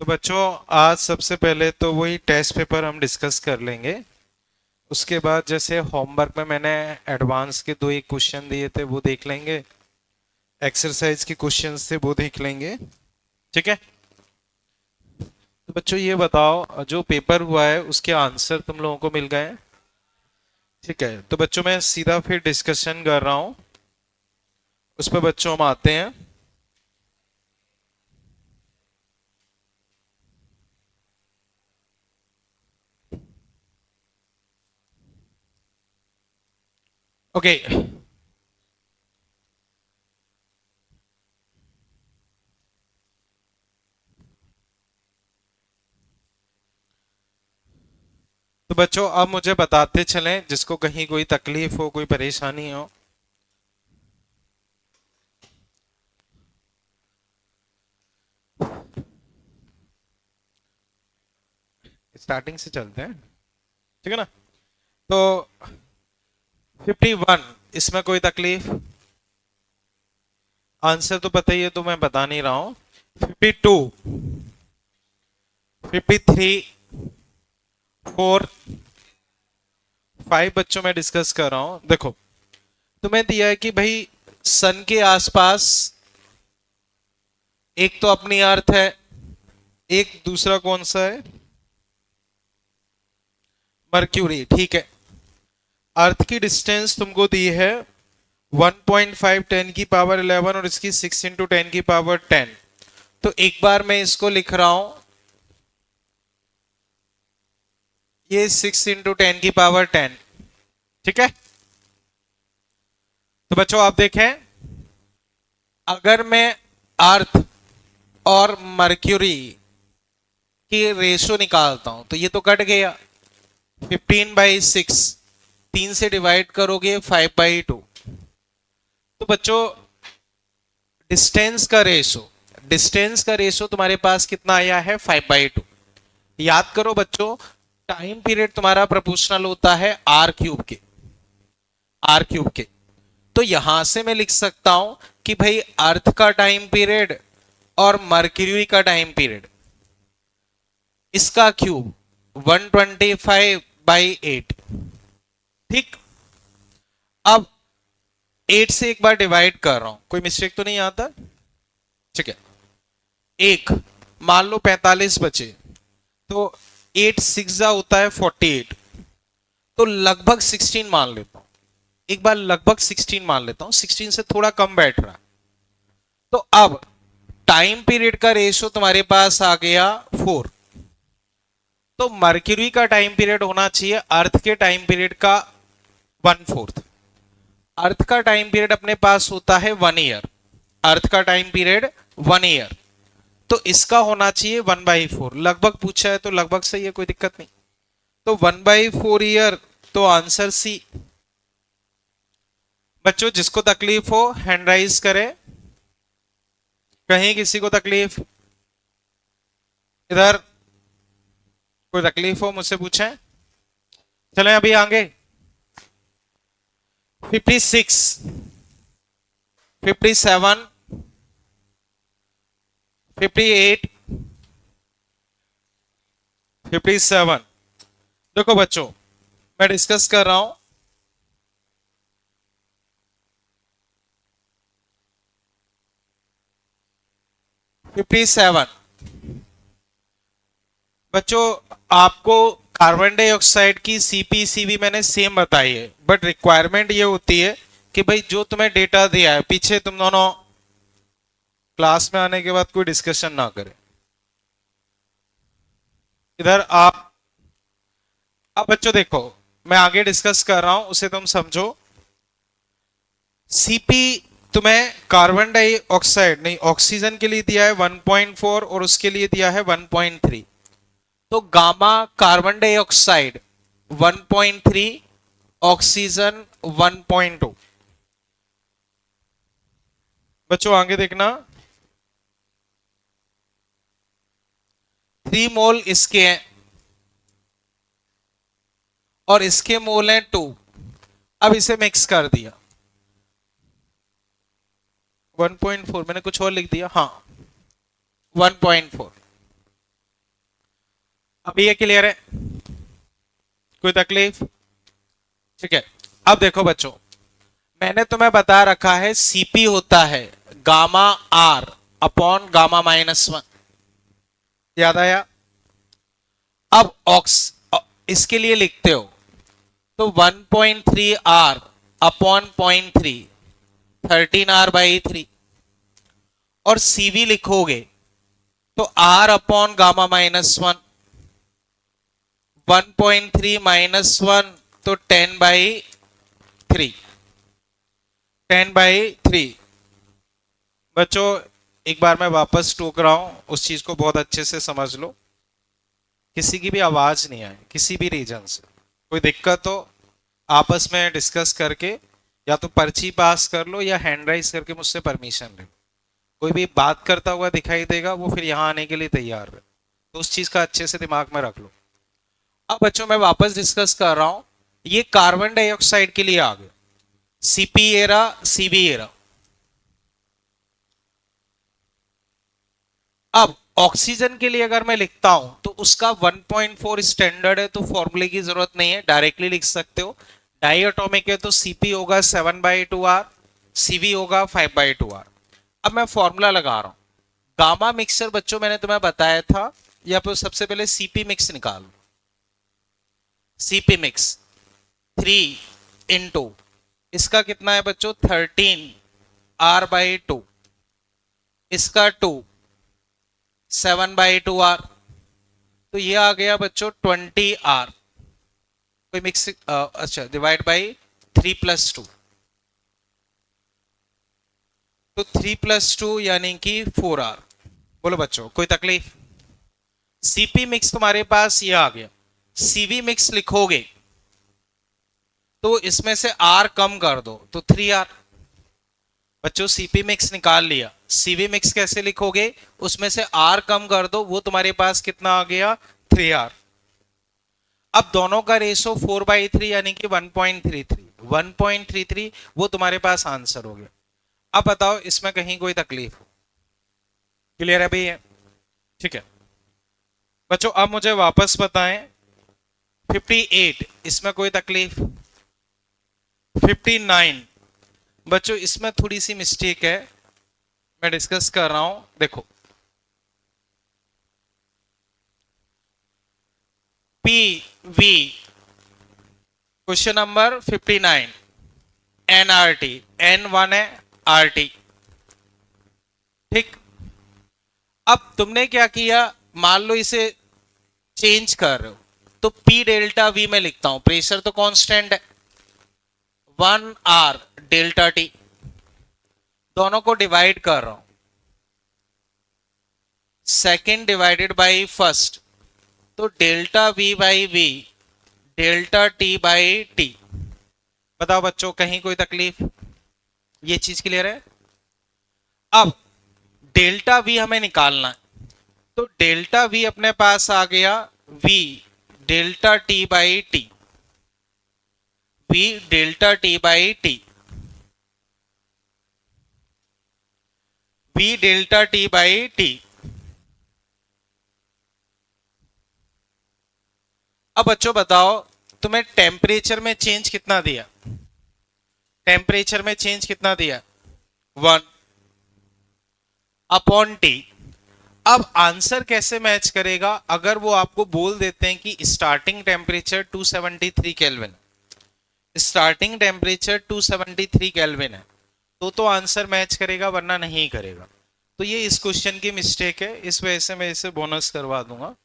तो बच्चों, आज सबसे पहले तो वही टेस्ट पेपर हम डिस्कस कर लेंगे। उसके बाद जैसे होमवर्क में मैंने एडवांस के दो एक क्वेश्चन दिए थे वो देख लेंगे। एक्सरसाइज के क्वेश्चंस थे वो देख लेंगे। ठीक है। तो बच्चों ये बताओ, जो पेपर हुआ है उसके आंसर तुम लोगों को मिल गए हैं? ठीक है, तो बच्चों मैं सीधा फिर डिस्कशन कर रहा हूँ। उस पर बच्चों हम आते हैं। ओके। तो बच्चों अब मुझे बताते चलें, जिसको कहीं कोई तकलीफ हो, कोई परेशानी हो। स्टार्टिंग से चलते हैं, ठीक है ना। तो 51, इसमें कोई तकलीफ? आंसर तो पता ही है, तो मैं बता नहीं रहा हूं। 52, 53, 4, 5 बच्चों में डिस्कस कर रहा हूं। देखो, तुम्हें दिया है कि भाई सन के आसपास एक तो अपनी अर्थ है, एक दूसरा कौन सा है? मर्क्यूरी। ठीक है। अर्थ की डिस्टेंस तुमको दी है 1.5 10 की पावर 11 और इसकी 6 इंटू 10 की पावर 10। तो एक बार मैं इसको लिख रहा हूं, ये 6 इंटू 10 की पावर 10। ठीक है। तो बच्चों आप देखें, अगर मैं अर्थ और मर्क्यूरी की रेशो निकालता हूं तो ये तो कट गया। 15/6, 3 से डिवाइड करोगे 5/2। तो बच्चों डिस्टेंस का रेशो तुम्हारे पास कितना आया है? 5/2। याद करो बच्चों, टाइम पीरियड तुम्हारा प्रोपोर्शनल होता है आर क्यूब के। तो यहां से मैं लिख सकता हूं कि भाई अर्थ का टाइम पीरियड और मर्क्यूरी का टाइम पीरियड, इसका क्यूब 125/8। ठीक। अब 8 से एक बार डिवाइड कर रहा हूं, कोई मिस्टेक तो नहीं आता? ठीक है। एक, मान लो 45 बचे, तो 8 6 होता है 48। तो लगभग 16 मान लेता हूं, एक बार लगभग 16 मान लेता हूं, 16 से थोड़ा कम बैठ रहा है। तो अब टाइम पीरियड का रेशियो तुम्हारे पास आ गया 4। तो मर्क्यूरी का टाइम पीरियड होना चाहिए अर्थ के टाइम पीरियड का 1/4। अर्थ का टाइम पीरियड अपने पास होता है 1 ईयर। अर्थ का टाइम पीरियड 1 ईयर, तो इसका होना चाहिए 1/4। लगभग पूछा है तो लगभग सही है, कोई दिक्कत नहीं। तो 1/4 ईयर, तो आंसर सी। बच्चों जिसको तकलीफ हो हैंड राइज करें। कहीं किसी को तकलीफ? इधर कोई तकलीफ हो मुझसे पूछें। चलें अभी आगे। 56, 57, 58, 57। देखो बच्चों, मैं डिस्कस कर रहा हूं। 57 बच्चों, आपको कार्बन डाइऑक्साइड की सीपीसीबी मैंने सेम बताई है, बट रिक्वायरमेंट ये होती है कि भाई जो तुम्हें डेटा दिया है, पीछे तुम दोनों क्लास में आने के बाद कोई डिस्कशन ना करें। इधर आप, अब बच्चों देखो, मैं आगे डिस्कस कर रहा हूं, उसे तुम समझो। सीपी तुम्हें कार्बन डाइऑक्साइड नहीं, ऑक्सीजन के लिए दिया है 1.4 और उसके लिए दिया है 1.3। तो गामा कार्बन डाइऑक्साइड 1.3, ऑक्सीजन 1.2। बच्चों आगे देखना, 3 मोल इसके हैं और इसके मोल हैं 2। अब इसे मिक्स कर दिया, 1.4 मैंने कुछ और लिख दिया, हाँ 1.4। अभी ये क्लियर है? कोई तकलीफ? ठीक है। अब देखो बच्चों, मैंने तुम्हें बता रखा है सीपी होता है गामा आर अपॉन गामा -1। याद आया? अब ऑक्स इसके लिए लिखते हो तो 1.3 आर अपॉन 0.3, 13r/3। और सीवी लिखोगे तो आर अपॉन गामा -1, 1.3 -1 तो 10/3, 10/3। बच्चों एक बार मैं वापस टोक रहा हूं, उस चीज को बहुत अच्छे से समझ लो। किसी की भी आवाज नहीं आए किसी भी रीजन से, कोई दिक्कत हो आपस में डिस्कस करके या तो पर्ची पास कर लो या हैंड राइज करके मुझसे परमिशन ले। कोई भी बात करता हुआ दिखाई देगा वो फिर यहां आने के लिए तैयार है, तो उस चीज का अच्छे से दिमाग में रख लो। अब बच्चों मैं वापस डिस्कस कर रहा हूं, ये कार्बन डाइऑक्साइड के लिए आ गया, सीपी एरा सीबी एरा। अब ऑक्सीजन के लिए अगर मैं लिखता हूं तो उसका 1.4 स्टैंडर्ड है, तो फॉर्मूले की जरूरत नहीं है, डायरेक्टली लिख सकते हो। डाई एटॉमिक है तो सीपी होगा 7/2r, सीवी होगा 5/2r। अब मैं फॉर्मूला लगा रहा हूं गामा मिक्सर। बच्चों मैंने तुम्हें बताया था, या फिर सबसे पहले सीपी मिक्स निकालो। सीपी मिक्स 3 इंटू इसका कितना है बच्चों 13r/2, इसका 2 7/2r, तो ये आ गया बच्चों 20r। कोई मिक्स अच्छा डिवाइड बाई 3+2, तो 3+2 यानी कि 4r। बोलो बच्चों कोई तकलीफ? सीपी मिक्स तुम्हारे पास ये आ गया। सीवी मिक्स लिखोगे तो इसमें से आर कम कर दो तो 3r। बच्चों सीपी मिक्स निकाल लिया, सीवी मिक्स कैसे लिखोगे, उसमें से आर कम कर दो, वो तुम्हारे पास कितना आ गया 3r। अब दोनों का रेशो 4/3 यानी कि 1.33, 1.33 वो तुम्हारे पास आंसर हो गया। अब बताओ इसमें कहीं कोई तकलीफ हो? क्लियर है भैया? ठीक है बच्चों, अब मुझे वापस बताएं 58 इसमें कोई तकलीफ? 59 बच्चों इसमें थोड़ी सी मिस्टेक है, मैं डिस्कस कर रहा हूं। देखो P V question number 59 NRT, N1 है आरटी। ठीक, अब तुमने क्या किया, मान लो इसे चेंज कर रहे हो तो P डेल्टा V में लिखता हूं, प्रेशर तो कांस्टेंट है 1R डेल्टा T, दोनों को डिवाइड कर रहा हूं, सेकेंड डिवाइडेड बाई फर्स्ट, तो delta V by V delta T by T। बताओ बच्चों कहीं कोई तकलीफ? ये चीज क्लियर है? अब डेल्टा V हमें निकालना है, तो डेल्टा V अपने पास आ गया V delta T by T, V delta T by T, V delta T by T। अब बच्चों बताओ तुम्हें टेम्परेचर में चेंज कितना दिया, टेम्परेचर में चेंज कितना दिया 1 अपॉन टी। अब आंसर कैसे मैच करेगा, अगर वो आपको बोल देते हैं कि starting temperature 273 kelvin, starting temperature 273 kelvin है, तो आंसर मैच करेगा वरना नहीं करेगा। तो ये इस क्वेश्चन की मिस्टेक है, इस वजह से मैं इसे बोनस करवा दूंगा।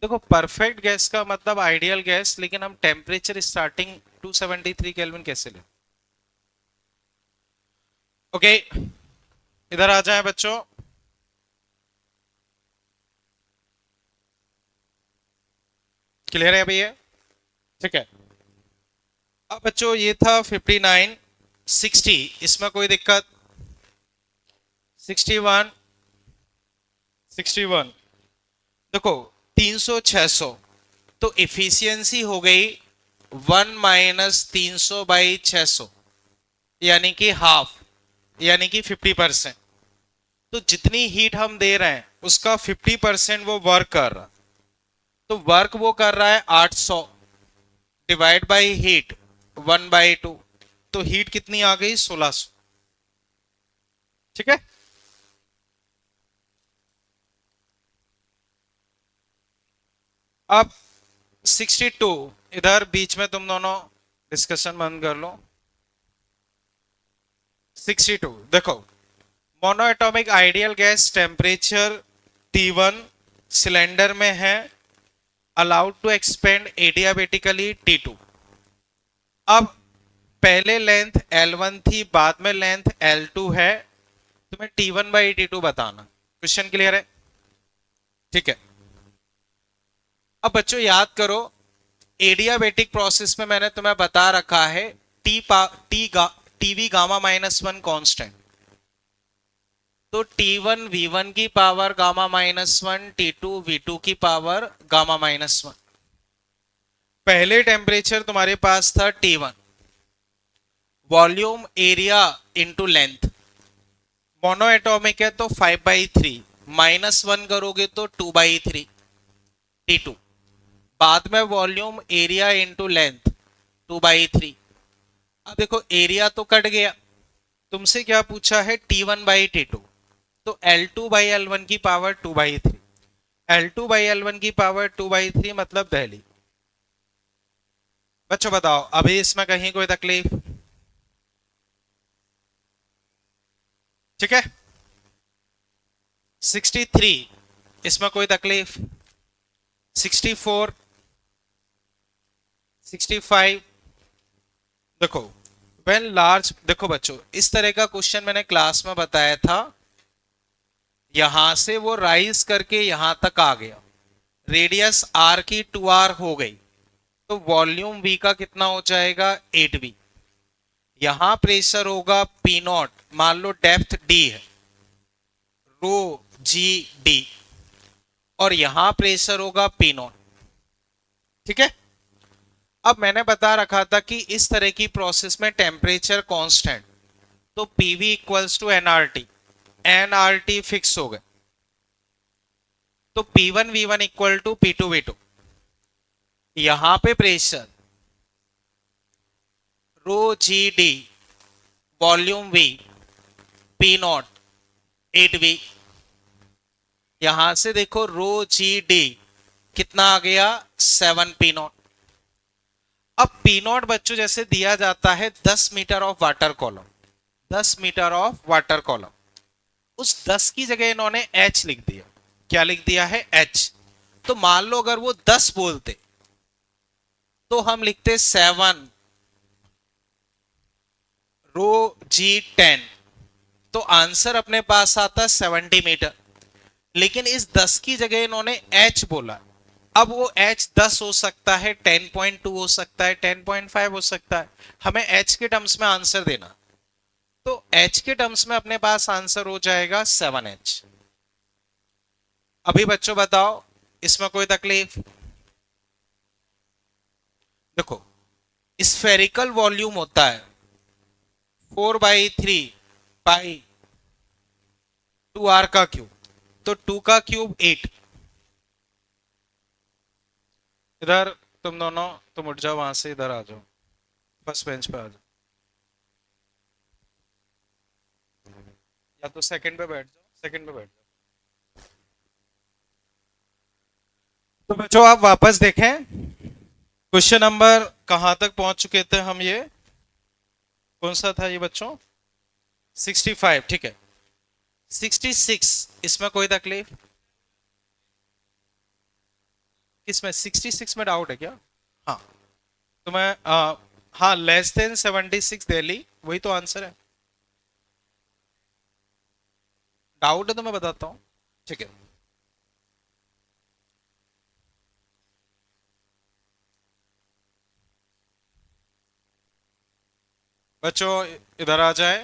देखो परफेक्ट गैस का मतलब आइडियल गैस, लेकिन हम टेम्परेचर स्टार्टिंग 273 केल्विन कैसे लें? ओके इधर आ जाए बच्चों। क्लियर है अभी ये? ठीक है। अब बच्चों ये था 59, 60 इसमें कोई दिक्कत? 61, 61 देखो 300 600, तो इफिशियंसी हो गई 1 - 300/600 यानी कि हाफ। यानी कि 50%। तो जितनी हीट हम दे रहे हैं उसका 50% वो वर्क कर रहा, तो वर्क वो कर रहा है 800 डिवाइड बाई हीट 1/2, तो हीट कितनी आ गई 1600। ठीक है। अब 62, इधर बीच में तुम दोनों डिस्कशन बंद कर लो। 62 देखो, monoatomic ideal gas temperature T1 cylinder में है, allowed to expand adiabatically T2। अब पहले लेंथ L1 थी, बाद में लेंथ L2 है, तुम्हें T1/T2 बताना। क्वेश्चन क्लियर है? ठीक है। अब बच्चों याद करो, एडियाबेटिक प्रोसेस में मैंने तुम्हें बता रखा है टीवी गामा -1 कांस्टेंट, तो T1 V1 की पावर गामा -1, T2 V2 की पावर गामा -1। पहले टेम्परेचर तुम्हारे पास था T1, volume area into length, monoatomic है तो 5/3, -1 करोगे तो 2/3 T2, बाद में वॉल्यूम एरिया इंटू लेंथ 2/3। अब देखो एरिया तो कट गया, तुमसे क्या पूछा है T1/T2, तो L2/L1 की पावर 2/3, L2/L1 की पावर 2/3 मतलब दिल्ली। बच्चों बताओ अभी इसमें कहीं कोई तकलीफ? ठीक है। 63, इसमें कोई तकलीफ? 64, 65, देखो व्हेन लार्ज, देखो बच्चों इस तरह का क्वेश्चन मैंने क्लास में बताया था, यहां से वो राइज करके यहां तक आ गया, रेडियस r की 2r हो गई, तो वॉल्यूम v का कितना हो जाएगा 8v। यहां प्रेशर होगा P0, मान लो डेप्थ d है, रो जी डी, और यहां प्रेशर होगा P0। ठीक है। अब मैंने बता रखा था कि इस तरह की प्रोसेस में टेम्परेचर कांस्टेंट, तो PV equals to NRT, NRT fix हो गए, तो P1 V1 equal to P2 V2। यहां पे pressure rho G D, volume V, P0 8V। यहां से देखो रो जी डी कितना आ गया 7P0। अब P0 बच्चों जैसे दिया जाता है 10 metre of water column, 10 metre of water column, उस 10 की जगह इन्होंने H लिख दिया। क्या लिख दिया है? H। तो मान लो अगर वो 10 बोलते तो हम लिखते 7 रो जी 10, तो आंसर अपने पास आता 70 मीटर। लेकिन इस 10 की जगह इन्होंने H बोला, अब वो H 10 हो सकता है, 10.2 हो सकता है, 10.5 हो सकता है, हमें H के टर्म्स में आंसर देना, तो H के टर्म्स में अपने पास आंसर हो जाएगा 7H। अभी बच्चों बताओ इसमें कोई तकलीफ? देखो स्फेरिकल वॉल्यूम होता है 4/3 2r का क्यूब, तो 2 का क्यूब 8। इधर तुम दोनों तुम उठ जाओ, वहां से इधर आ जाओ, फर्स्ट बेंच पे आ जाओ, या तो सेकंड पे बैठ जाओ, सेकंड पे बैठ जाओ। तो बच्चों आप वापस देखें, क्वेश्चन नंबर कहां तक पहुंच चुके थे हम, ये कौन सा था ये बच्चों? 65। ठीक है। 66, इसमें कोई तकलीफ? किसमें? 66 में डाउट है क्या? हाँ तो मैं हाँ लेस देन 76 दिल्ली, वही तो आंसर है। डाउट है तो मैं बताता हूं। ठीक है। बच्चों इधर आ जाए।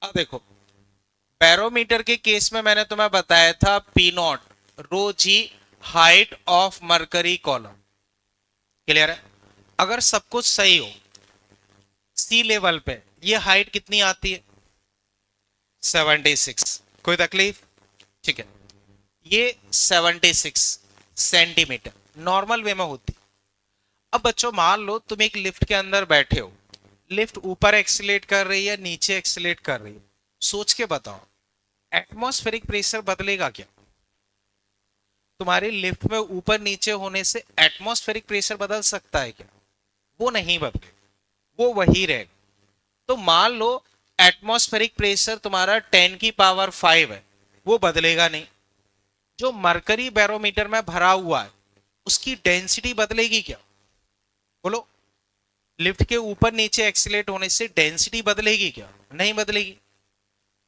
अब देखो बैरोमीटर के केस में मैंने तुम्हें बताया था P0 rho g height of mercury column. Clear है? अगर सब कुछ सही हो सी लेवल पे ये हाइट कितनी आती है? 76, कोई तकलीफ? ठीक है, ये 76 सेंटीमीटर नॉर्मल वे में होती। अब बच्चों मान लो तुम एक लिफ्ट के अंदर बैठे हो, लिफ्ट ऊपर एक्सीलेट कर रही है, नीचे एक्सीलेट कर रही है, सोच के बताओ एटमॉस्फेरिक प्रेशर बदलेगा क्या? तुम्हारी लिफ्ट में ऊपर नीचे होने से एटमॉस्फेरिक प्रेशर बदल सकता है क्या? वो नहीं बदले, वो वही रहेगा। तो मान लो एटमॉस्फेरिक प्रेशर तुम्हारा 10 की पावर 5 है, वो बदलेगा नहीं। जो मरकरी बैरोमीटर में भरा हुआ है उसकी डेंसिटी बदलेगी क्या? बोलो, लिफ्ट के ऊपर नीचे एक्सीलेट होने से डेंसिटी बदलेगी क्या? नहीं बदलेगी।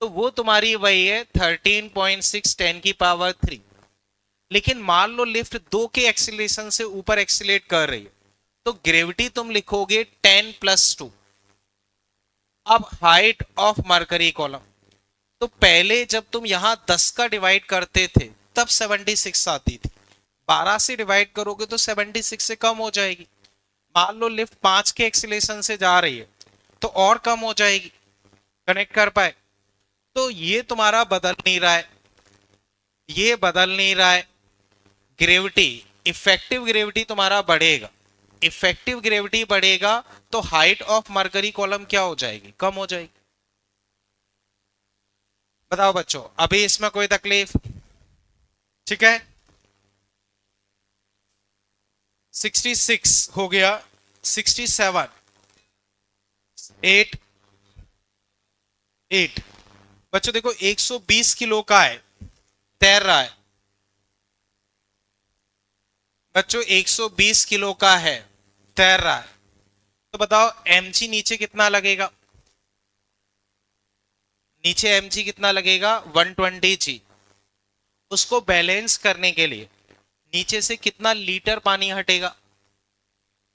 तो वो तुम्हारी वही है 13.6 10 की पावर 3। लेकिन मान लो लिफ्ट 2 के एक्सीलेशन से ऊपर एक्सीलेट कर रही है, तो ग्रेविटी तुम लिखोगे 10 + 2। अब हाइट ऑफ मरकरी कॉलम, तो पहले जब तुम यहां 10 का डिवाइड करते थे तब 76 आती थी, 12 से डिवाइड करोगे तो 76 से कम हो जाएगी। मान लो लिफ्ट 5 के एक्सीलेशन से जा रही है तो और कम हो जाएगी। कनेक्ट कर पाए? तो ये तुम्हारा बदल नहीं रहा है, ये बदल नहीं रहा है। ग्रेविटी, इफेक्टिव ग्रेविटी तुम्हारा बढ़ेगा, इफेक्टिव ग्रेविटी बढ़ेगा तो हाइट ऑफ मरकरी कॉलम क्या हो जाएगी? कम हो जाएगी। बताओ बच्चों, अभी इसमें कोई तकलीफ? ठीक है, 66 हो गया, 67, 8, 8। बच्चों देखो 120 किलो का है, तैर रहा है। बच्चों 120 किलो का है, तैर रहा है। तो बताओ mg नीचे कितना लगेगा? नीचे mg कितना लगेगा? 120 g। उसको बैलेंस करने के लिए नीचे से कितना लीटर पानी हटेगा?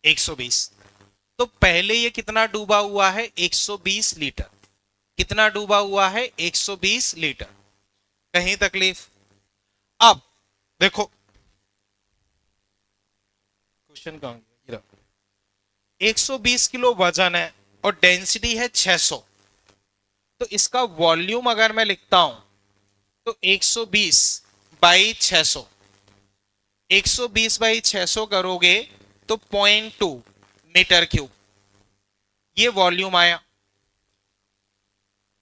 120। तो पहले ये कितना डूबा हुआ है? 120 लीटर। कितना डूबा हुआ है? 120 लीटर। कहीं तकलीफ? अब देखो क्वेश्चन कहां गया? 120 किलो वजन है और डेंसिटी है 600। तो इसका वॉल्यूम अगर मैं लिखता हूं तो 120 बाई 600, 120 बाई 600 करोगे तो 0.2 मीटर क्यूब ये वॉल्यूम आया।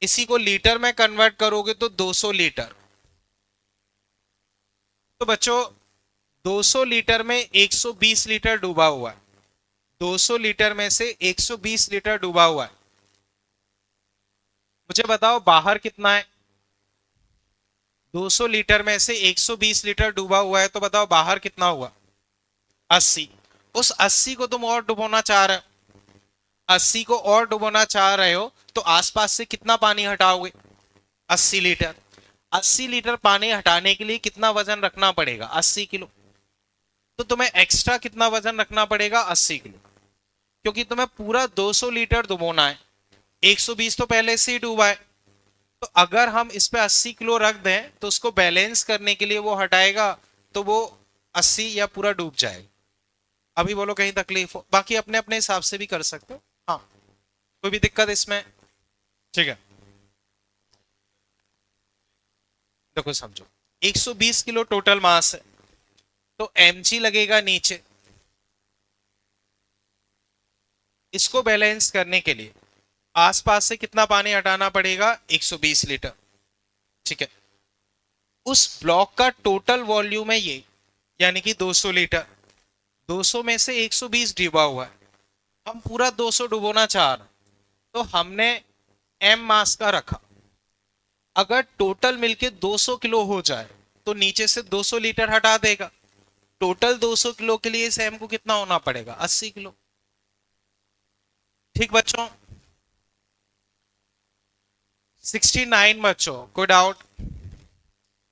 इसी को लीटर में कन्वर्ट करोगे तो 200 लीटर। तो बच्चों 200 लीटर में 120 लीटर डूबा हुआ है, 200 लीटर में से 120 लीटर डूबा हुआ है। मुझे बताओ बाहर कितना है? 200 लीटर में से 120 लीटर डूबा हुआ है, तो बताओ बाहर कितना हुआ? 80। उस 80 को तुम और डुबोना चाह रहे हो, 80 को और डुबोना चाह रहे हो तो आसपास से कितना पानी हटाओगे? 80 लीटर। 80 लीटर पानी हटाने के लिए कितना वजन रखना पड़ेगा? 80 किलो। तो तुम्हें एक्स्ट्रा कितना वजन रखना पड़ेगा? 80 किलो, क्योंकि तुम्हें पूरा 200 लीटर डुबोना है, 120 तो पहले से ही डूबा है। तो अगर हम इस पे 80 किलो रख दें तो उसको बैलेंस करने के लिए वो हटाएगा, तो वो 80 या पूरा डूब जाएगा। अभी बोलो कहीं तकलीफ हो? बाकी अपने अपने हिसाब से भी कर सकते हो। हाँ, कोई भी दिक्कत इसमें? ठीक है, देखो समझो 120 किलो टोटल मास है, तो mg लगेगा नीचे। इसको बैलेंस करने के लिए आसपास से कितना पानी हटाना पड़ेगा? 120 लीटर। ठीक है, उस ब्लॉक का टोटल वॉल्यूम है ये, यानी कि 200 लीटर। 200 में से 120 डूबा हुआ है, हम पूरा 200 डुबोना चाह रहे, तो हमने m मास का रखा। अगर टोटल मिलके 200 किलो हो जाए तो नीचे से 200 लीटर हटा देगा। टोटल 200 किलो के लिए इस m को कितना होना पड़ेगा? 80 किलो। ठीक बच्चों, 69 बच्चों, कोई डाउट?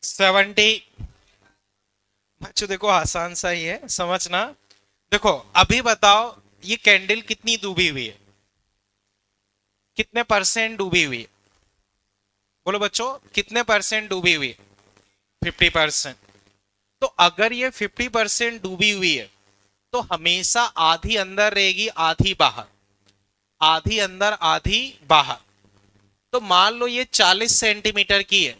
70 बच्चों, देखो आसान सा ही है समझना। देखो अभी बताओ ये कैंडल कितनी डूबी हुई है? कितने परसेंट डूबी हुई है? बोलो बच्चों, कितने परसेंट डूबी हुई है? 50%। तो अगर ये 50% डूबी हुई है तो हमेशा आधी अंदर रहेगी आधी बाहर, आधी अंदर आधी बाहर। तो मान लो ये 40 सेंटीमीटर की है,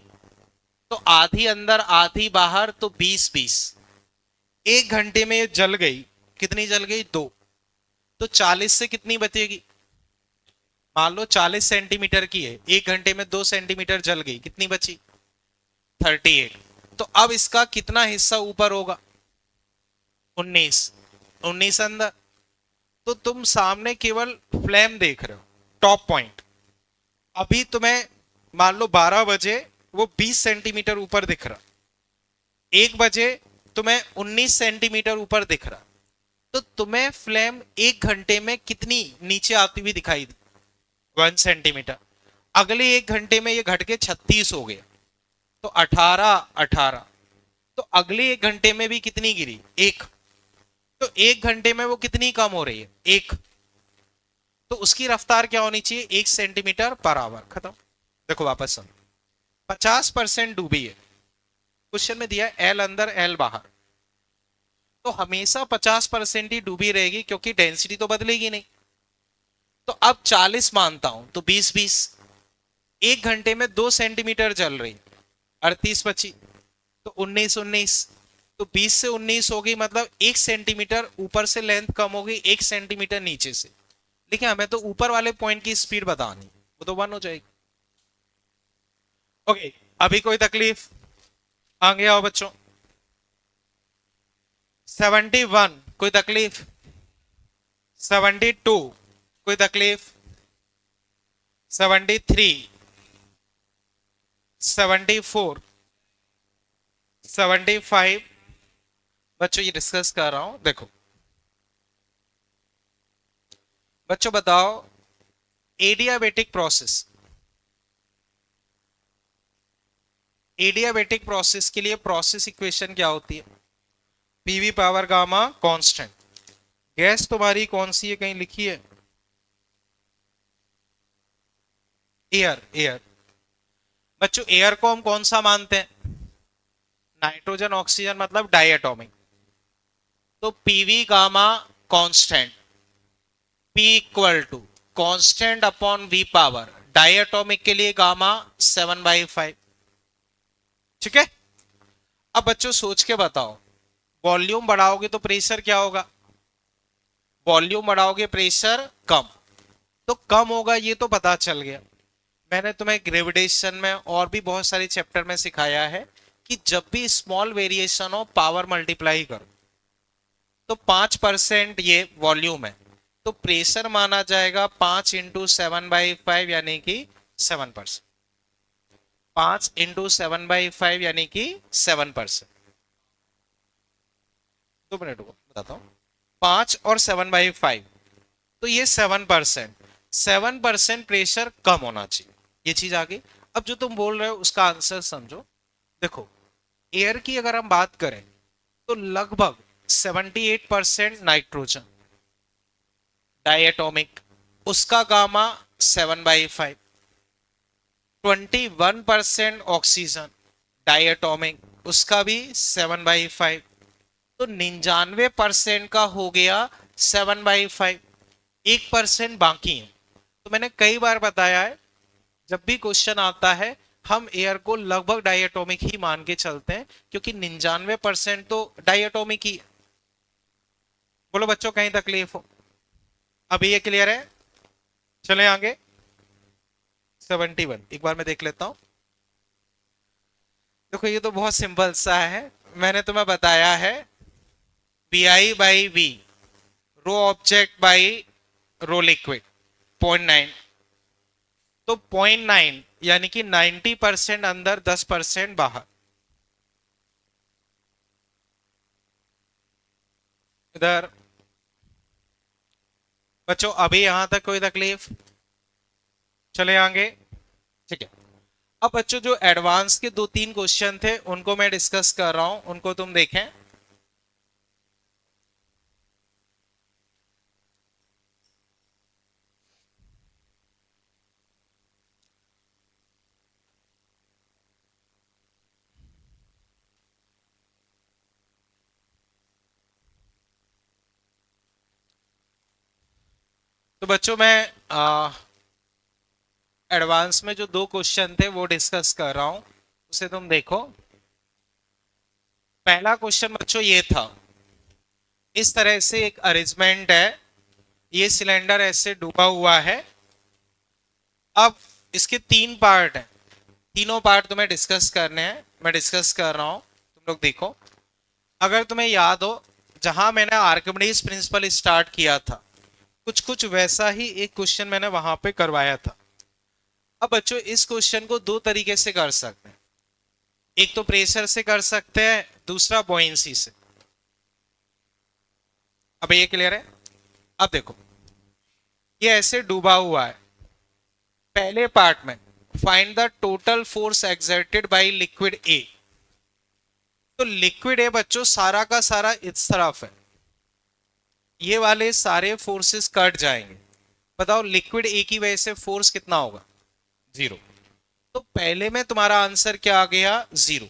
तो आधी अंदर आधी बाहर, तो 20-20। 1 घंटे में ये जल गई, कितनी जल गई? 2। तो 40 से कितनी बचेगी? मान लो 40 सेंटीमीटर की है, 1 घंटे में 2 सेंटीमीटर जल गई, कितनी बची? 38। तो अब इसका कितना हिस्सा ऊपर होगा? 19। 19 अंदर। तो तुम सामने केवल फ्लेम देख रहे हो, टॉप पॉइंट। अभी तुम्हें मान लो 12 बजे वो 20 सेंटीमीटर ऊपर दिख रहा, 1 बजे तुम्हें 19 सेंटीमीटर ऊपर दिख रहा। तो तुम्हें फ्लेम 1 घंटे में कितनी नीचे आती हुई दिखाई दी? 1 सेंटीमीटर। अगले 1 घंटे में ये घट के 36 हो गया, तो 18 18। तो अगले 1 घंटे में भी कितनी गिरी? 1। तो 1 घंटे में वो कितनी कम हो रही है? 1। तो उसकी रफ्तार क्या होनी चाहिए? 1 सेंटीमीटर पर आवर। खत्म। देखो वापस सुनो, 50% डूबी है, क्वेश्चन में दिया है एल अंदर एल बाहर, तो हमेशा 50% ही डूबी रहेगी, क्योंकि डेंसिटी तो बदलेगी नहीं। तो अब 40 मानता हूं, तो 20-20। 1 घंटे में 2 सेंटीमीटर जल रही, 38 बची, तो 19-19। तो 20 से 19 हो गई, मतलब 1 सेंटीमीटर ऊपर से लेंथ कम हो गई, 1 सेंटीमीटर नीचे से। लेकिन हमें तो ऊपर वाले पॉइंट की स्पीड बतानी, वो तो 1 हो जाएगी। ओके, अभी कोई तकलीफ? आगे आओ बच्चों। 71 कोई तकलीफ? 72 कोई तकलीफ? 73, 74, 75। बच्चों ये डिस्कस कर रहा हूं, देखो बच्चों बताओ, एडियाबेटिक प्रोसेस, एडियाबेटिक प्रोसेस के लिए प्रोसेस इक्वेशन क्या होती है? PV power gamma constant. Gas तुम्हारी कौन सी है, कहीं लिखी है? Air, air. बच्चों एयर को हम कौन सा मानते हैं? नाइट्रोजन ऑक्सीजन, मतलब डायटोमिक। तो PV gamma constant, P equal to constant upon V power, diatomic के लिए गामा 7/5। ठीक है। अब बच्चों सोच के बताओ, वॉल्यूम बढ़ाओगे तो प्रेशर क्या होगा? वॉल्यूम बढ़ाओगे प्रेशर कम। तो कम होगा ये तो पता चल गया। मैंने तुम्हें ग्रेविटेशन में और भी बहुत सारे चैप्टर में सिखाया है कि जब भी स्मॉल वेरिएशन हो पावर मल्टीप्लाई करो। तो 5% ये वॉल्यूम है, तो प्रेशर माना जाएगा 5 × 7/5, यानी कि 7%। 5 × 7/5 यानी कि 7%। 2 मिनट को बताता हूं, 5 और 7/5, तो ये 7%। 7% प्रेशर कम होना चाहिए, ये चीज आ गई। अब जो तुम बोल रहे हो उसका आंसर समझो। देखो एयर की अगर हम बात करें, तो लगभग 78% नाइट्रोजन डायटोमिक, उसका गामा 7/5। 21% ऑक्सीजन डायटोमिक, उसका भी 7/5। तो 99% का हो गया 7/5। 1% बाकी है। तो मैंने कई बार बताया है, जब भी क्वेश्चन आता है हम एयर को लगभग डायटोमिक ही मान के चलते हैं, क्योंकि 99% तो डायटोमिक ही। बोलो बच्चों कहीं तकलीफ हो? अभी ये क्लियर है? चले आगे। 71 एक बार मैं देख लेता हूं। देखो ये तो बहुत सिंपल सा है, मैंने तुम्हें बताया है VI/V, rho object by rho liquid, 0.9। तो 0.9 यानी कि 90% अंदर, 10% बाहर। इधर बच्चों अभी यहां तक कोई तकलीफ? चले आगे। ठीक है। अब बच्चों जो एडवांस के 2-3 क्वेश्चन थे उनको मैं डिस्कस कर रहा हूं, उनको तुम देखें। तो बच्चों मैं एडवांस में जो 2 क्वेश्चन थे वो डिस्कस कर रहा हूं, उसे तुम देखो। पहला क्वेश्चन बच्चों ये था, इस तरह से एक अरेंजमेंट है, ये सिलेंडर ऐसे डूबा हुआ है। अब इसके 3 पार्ट हैं, तीनों पार्ट तुम्हें डिस्कस करने हैं, मैं डिस्कस कर रहा हूं, तुम लोग देखो। अगर तुम्हें याद हो, जहां मैंने आर्किमिडीज प्रिंसिपल स्टार्ट किया था, कुछ कुछ वैसा ही एक क्वेश्चन मैंने वहां पे करवाया था। अब बच्चों इस क्वेश्चन को 2 तरीके से कर सकते हैं, एक तो प्रेशर से कर सकते हैं, दूसरा बॉयंसी से। अब ये क्लियर है? अब देखो, ये ऐसे डूबा हुआ है। पहले पार्ट में find the total force exerted by liquid A. तो लिक्विड ए बच्चों सारा का सारा इस तरफ है, ये वाले सारे फोर्सेस कट जाएंगे। बताओ लिक्विड ए की वजह से फोर्स कितना होगा? 0। तो पहले में तुम्हारा आंसर क्या आ गया? 0।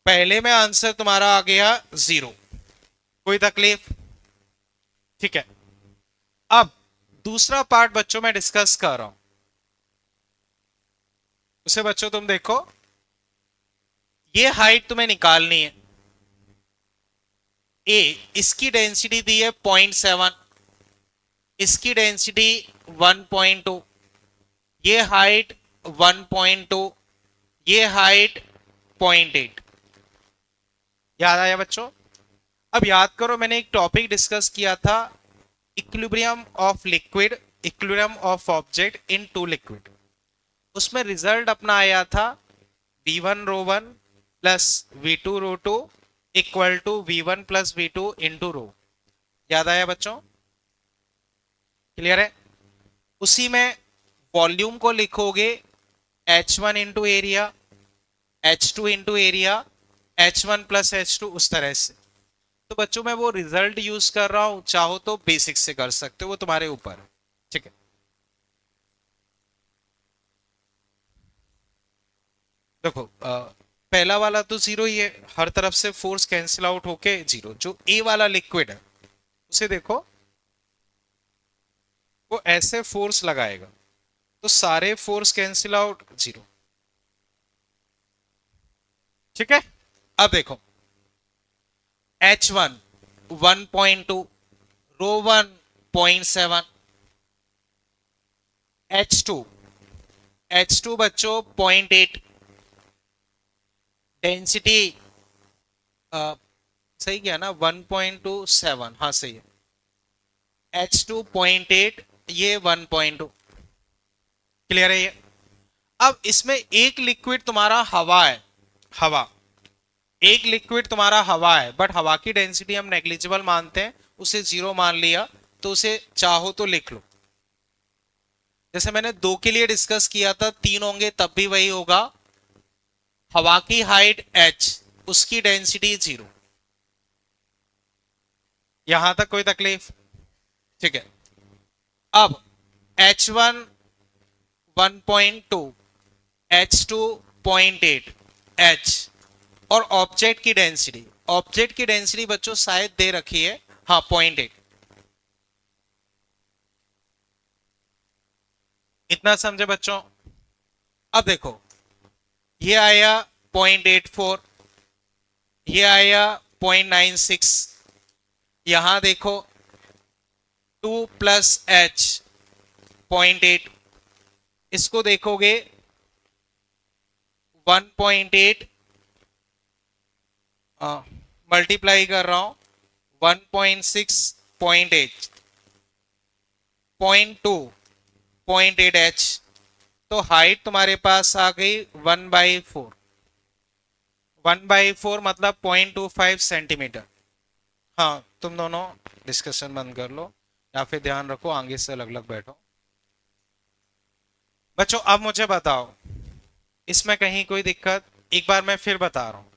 पहले में आंसर तुम्हारा आ गया 0। कोई तकलीफ? ठीक है। अब दूसरा पार्ट बच्चों मैं डिस्कस कर रहा हूं, उसे बच्चों तुम देखो। ये हाइट तुम्हें निकालनी है। ए, इसकी डेंसिटी दी है 0.7, इसकी डेंसिटी 1.2, ये हाइट 1.2, ये हाइट 0.8। याद आया बच्चों? अब याद करो, मैंने एक टॉपिक डिस्कस किया था, equilibrium of liquid, equilibrium of object into liquid. उसमें रिजल्ट अपना आया था v1 rho 1 plus v2 rho 2 equal to v1 plus v2 into rho. याद आया बच्चों? क्लियर है? उसी में वॉल्यूम को लिखोगे h1 into area, h2 into area, h1 plus h2, उस तरह से। तो बच्चों मैं वो रिजल्ट यूज कर रहा हूं, चाहो तो बेसिक से कर सकते हो, वो तुम्हारे ऊपर है। ठीक है, देखो पहला वाला तो 0 ही है, हर तरफ से फोर्स कैंसिल आउट होके 0। जो ए वाला लिक्विड है उसे देखो, वो ऐसे फोर्स लगाएगा तो सारे फोर्स कैंसिल आउट 0। ठीक है। अब देखो H1 1.2, रो 1 0.7, H2 H2 बच्चों 0.8, डेंसिटी सही किया ना, 1.27, हाँ सही है। H2 0.8, ये 1.2। क्लियर है ये? अब इसमें एक लिक्विड तुम्हारा हवा है, हवा, एक लिक्विड तुम्हारा हवा है, बट हवा की डेंसिटी हम नेग्लिजिबल मानते हैं, उसे 0 मान लिया, तो उसे चाहो तो लिख लो। जैसे मैंने 2 के लिए डिस्कस किया था, 3 होंगे तब भी वही होगा। हवा की हाइट h, उसकी डेंसिटी 0। यहां तक कोई तकलीफ? ठीक है। अब H1 1.2, H2 0.8, H, और ऑब्जेक्ट की डेंसिटी, ऑब्जेक्ट की डेंसिटी बच्चों शायद दे रखी है, हाँ 0.8। इतना समझे बच्चों? अब देखो, ये आया 0.84, ये आया 0.96, यहां देखो 2 प्लस h 0.8, इसको देखोगे 1.8 मल्टीप्लाई कर रहा हूं 1.6 0.8 0.2 0.8 h, तो हाइट तुम्हारे पास आ गई 1/4। 1/4 मतलब 0.25 सेंटीमीटर। हाँ तुम दोनों डिस्कशन बंद कर लो, या फिर ध्यान रखो आगे से अलग अलग बैठो। बच्चों अब मुझे बताओ, इसमें कहीं कोई दिक्कत? एक बार मैं फिर बता रहा हूं,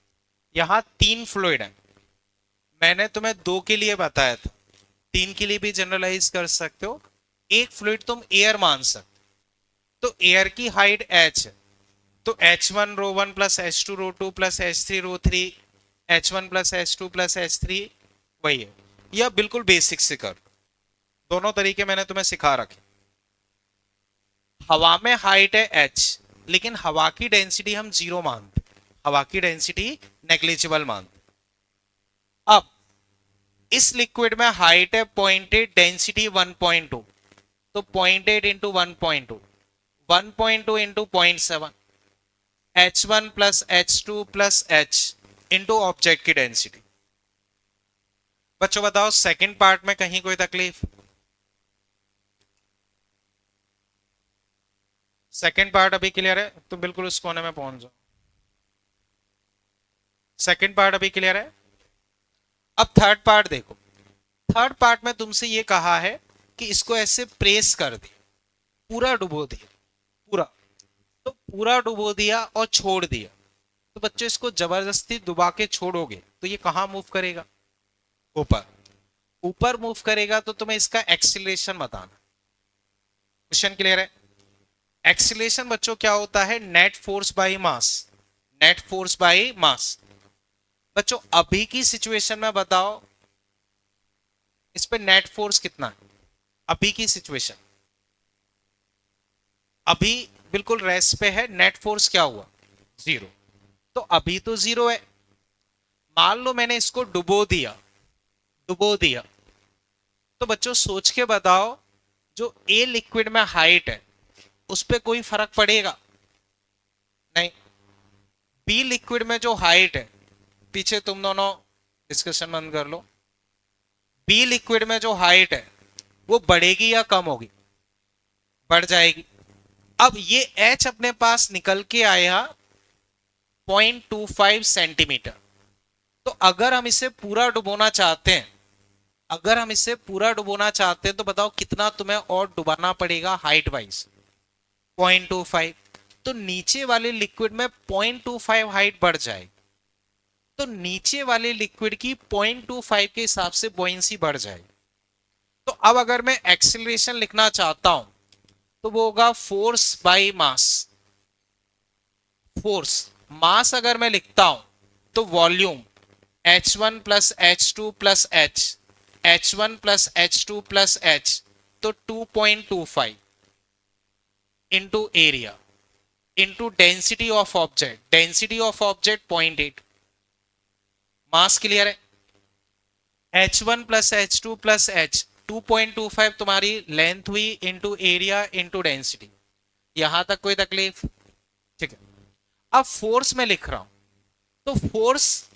यहां 3 फ्लूइड है, मैंने तुम्हें 2 के लिए बताया था, 3 के लिए भी जनरलाइज कर सकते हो। एक फ्लूइड तुम एयर मान सकते, तो एयर की हाइट h है, तो h1 रो 1 प्लस h2 रो 2 प्लस h3 रो 3, h1 plus h2 plus h3, वही है। यह बिल्कुल बेसिक से कर। दोनों तरीके मैंने तुम्हें सिखा रखे। हवा में हाइट है h, लेकिन हवा की डेंसिटी हम जीरो मानते, हवा की डेंसिटी नेग्लिजिबल मानते। अब इस लिक्विड में हाइट है 0.8, डेंसिटी 1.2, तो 0.8 into 1.2, 1.2 into 0.7, h1 plus h2 plus h into object की डेंसिटी। बच्चों बताओ सेकंड पार्ट में कहीं कोई तकलीफ? सेकंड पार्ट अभी क्लियर है? तो बिल्कुल उस कोने में पहुंच जाओ। सेकंड पार्ट अभी क्लियर है? अब थर्ड पार्ट देखो। थर्ड पार्ट में तुमसे ये कहा है कि इसको ऐसे प्रेस कर दे, पूरा डुबो दिया, पूरा, तो पूरा डुबो दिया और छोड़ दिया, तो बच्चों इसको जबरदस्ती डुबा के छोड़ोगे तो ये कहां मूव करेगा? ऊपर। ऊपर मूव करेगा तो तुम्हें इसका एक्सीलरेशन बताना। क्वेश्चन क्लियर है? एक्सीलरेशन बच्चों क्या होता है? Net force by mass, net force by mass. बच्चों अभी की सिचुएशन में बताओ इस पे नेट फोर्स कितना है? अभी की सिचुएशन, अभी बिल्कुल रेस्ट पे है, नेट फोर्स क्या हुआ? जीरो। तो अभी तो जीरो है। मान लो मैंने इसको डुबो दिया, डुबो दिया, तो बच्चों सोच के बताओ जो ए लिक्विड में हाइट है उस पे कोई फर्क पड़ेगा? नहीं। बी लिक्विड में जो हाइट है, पीछे तुम दोनों डिस्कशन बंद कर लो, बी लिक्विड में जो हाइट है वो बढ़ेगी या कम होगी? बढ़ जाएगी। अब ये एच अपने पास निकल के आया 0.25 सेंटीमीटर। तो अगर हम इसे पूरा डुबोना चाहते हैं, अगर हम इसे पूरा डुबोना चाहते हैं तो बताओ कितना तुम्हें और डुबाना पड़ेगा हाइट वाइज? 0.25। तो नीचे वाले लिक्विड में 0.25 हाइट बढ़ जाएगी, तो नीचे वाले लिक्विड की 0.25 के हिसाब से बॉयंसी बढ़ जाएगी। तो अब अगर मैं एक्सीलरेशन लिखना चाहता हूं तो वो होगा फोर्स बाई मास। फोर्स, मास अगर मैं लिखता हूं तो volume h1 plus h2 plus h, h1 plus h2 plus h, तो 2.25 into area into density of object, density of object 0.8। Mass clear है? h1 plus h2 plus h, 2.25 तुम्हारी length हुई into area into density. यहां तक कोई तकलीफ? ठीक है। अब फोर्स में लिख रहा हूं, तो फोर्स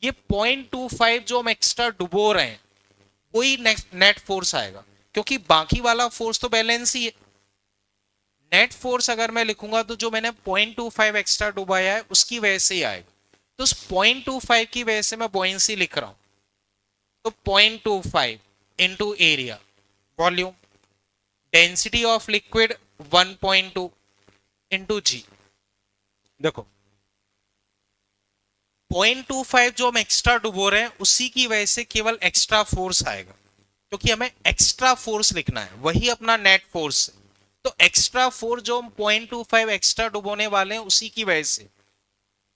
ये 0.25 जो हम एक्स्ट्रा डुबो रहे हैं वही नेट फोर्स आएगा, क्योंकि बाकी वाला फोर्स तो बैलेंस ही है। नेट फोर्स अगर मैं लिखूंगा तो जो मैंने 0.25 एक्स्ट्रा डुबाया है उसकी वजह से ही आएगा, तो उस 0.25 की वजह से मैं बॉयंसी लिख रहा हूं, तो 0.25 into area, volume, density of liquid 1.2 into G. देखो 0.25 जो हम एक्स्ट्रा डुबो रहे हैं उसी की वजह से केवल एक्स्ट्रा फोर्स आएगा, क्योंकि हमें एक्स्ट्रा फोर्स लिखना है, वही अपना नेट फोर्स है। तो एक्स्ट्रा फोर्स जो हम 0.25 एक्स्ट्रा डुबोने वाले हैं उसी की वजह से,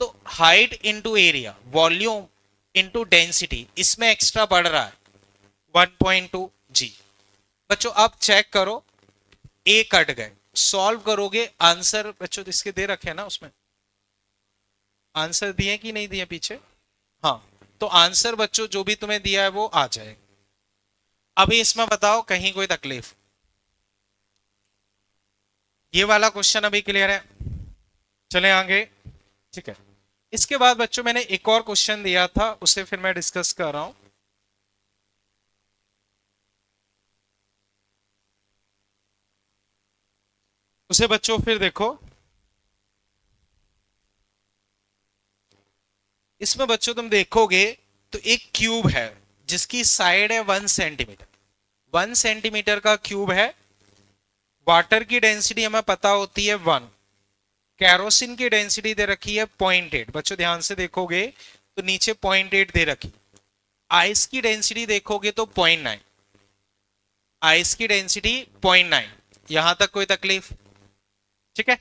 तो height into area, volume into density, इसमें एक्स्ट्रा बढ़ रहा है 1.2 जी। बच्चों अब चेक करो, ए कट गए, सॉल्व करोगे आंसर, बच्चों इसके दे रखे हैं ना, उसमें आंसर दिए कि नहीं दिए पीछे? हाँ, तो आंसर बच्चों जो भी तुम्हें दिया है वो आ जाएगा। अभी इसमें बताओ कहीं कोई तकलीफ? ये वाला क्वेश्चन अभी क्लियर है? चले आगे। ठीक है। इसके बाद बच्चों मैंने एक और क्वेश्चन दिया था, उसे फिर मैं डिस्कस कर रहा हूं। उसे बच्चों फिर देखो, इसमें बच्चों तुम देखोगे तो एक क्यूब है जिसकी साइड है 1 सेंटीमीटर, 1 सेंटीमीटर का क्यूब है। वाटर की डेंसिटी हमें पता होती है 1, कैरोसिन की डेंसिटी दे रखी है 0.8। बच्चों ध्यान से देखोगे तो नीचे 0.8 दे रखी। आइस की डेंसिटी देखोगे तो 0.9, आइस की डेंसिटी 0.9। यहां तक कोई तकलीफ? ठीक है।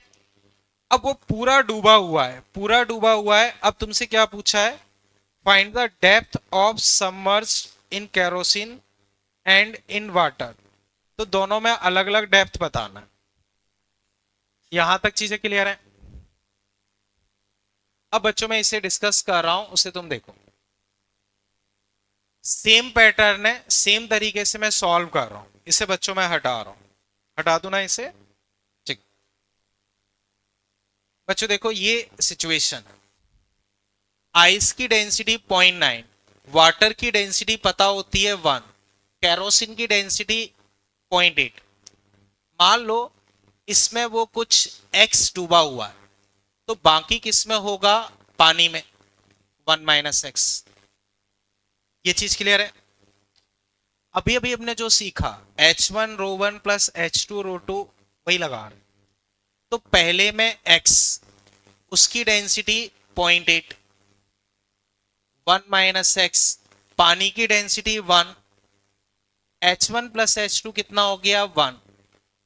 अब वो पूरा डूबा हुआ है, पूरा डूबा हुआ है। अब तुमसे क्या पूछा है? Find the depth of submerged in kerosene and in water, तो दोनों में अलग अलग डेप्थ बताना है। यहां तक चीजें क्लियर है? अब बच्चों मैं इसे डिस्कस कर रहा हूं, उसे तुम देखो। सेम पैटर्न है, सेम तरीके से मैं सॉल्व कर रहा हूं। इसे बच्चों मैं हटा रहा हूं, हटा दूं ना इसे? ठीक। बच्चों देखो ये सिचुएशन है, आइस की डेंसिटी 0.9, वाटर की डेंसिटी पता होती है 1, कैरोसिन की डेंसिटी 0.8। मान लो इसमें वो कुछ x डूबा हुआ है, तो बाकी किस में होगा? पानी में, 1 - x। ये चीज क्लियर है? अभी अभी हमने जो सीखा H1 ρ1 प्लस H2 ρ2, वही लगा रहे। तो पहले में x, उसकी डेंसिटी 0.8, 1 - x, पानी की डेंसिटी 1, H1 प्लस H2 कितना हो गया? 1,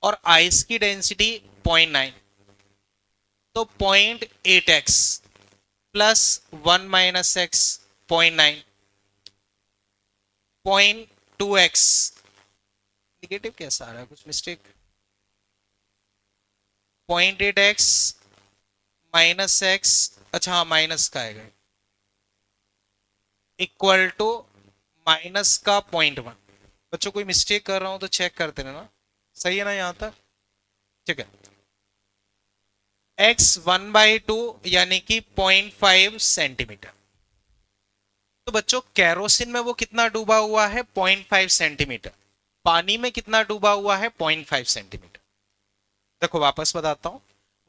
और आइस की डेंसिटी 0.9, तो 0.8x plus 1 - x 0.9, 0.2x। Negative कैसा आ रहा है, कुछ मिस्टेक? 0.8x माइनस एक्स, अच्छा हाँ माइनस का आएगा, इक्वल टू माइनस का 0.1। बच्चों कोई मिस्टेक कर रहा हूं तो चेक करते रहना, सही है ना यहां तक? ठीक है। x 1/2 यानी कि 0.5 सेंटीमीटर। तो बच्चों कैरोसिन में वो कितना डूबा हुआ है? 0.5 सेंटीमीटर। पानी में कितना डूबा हुआ है? 0.5 सेंटीमीटर। देखो वापस बताता हूं,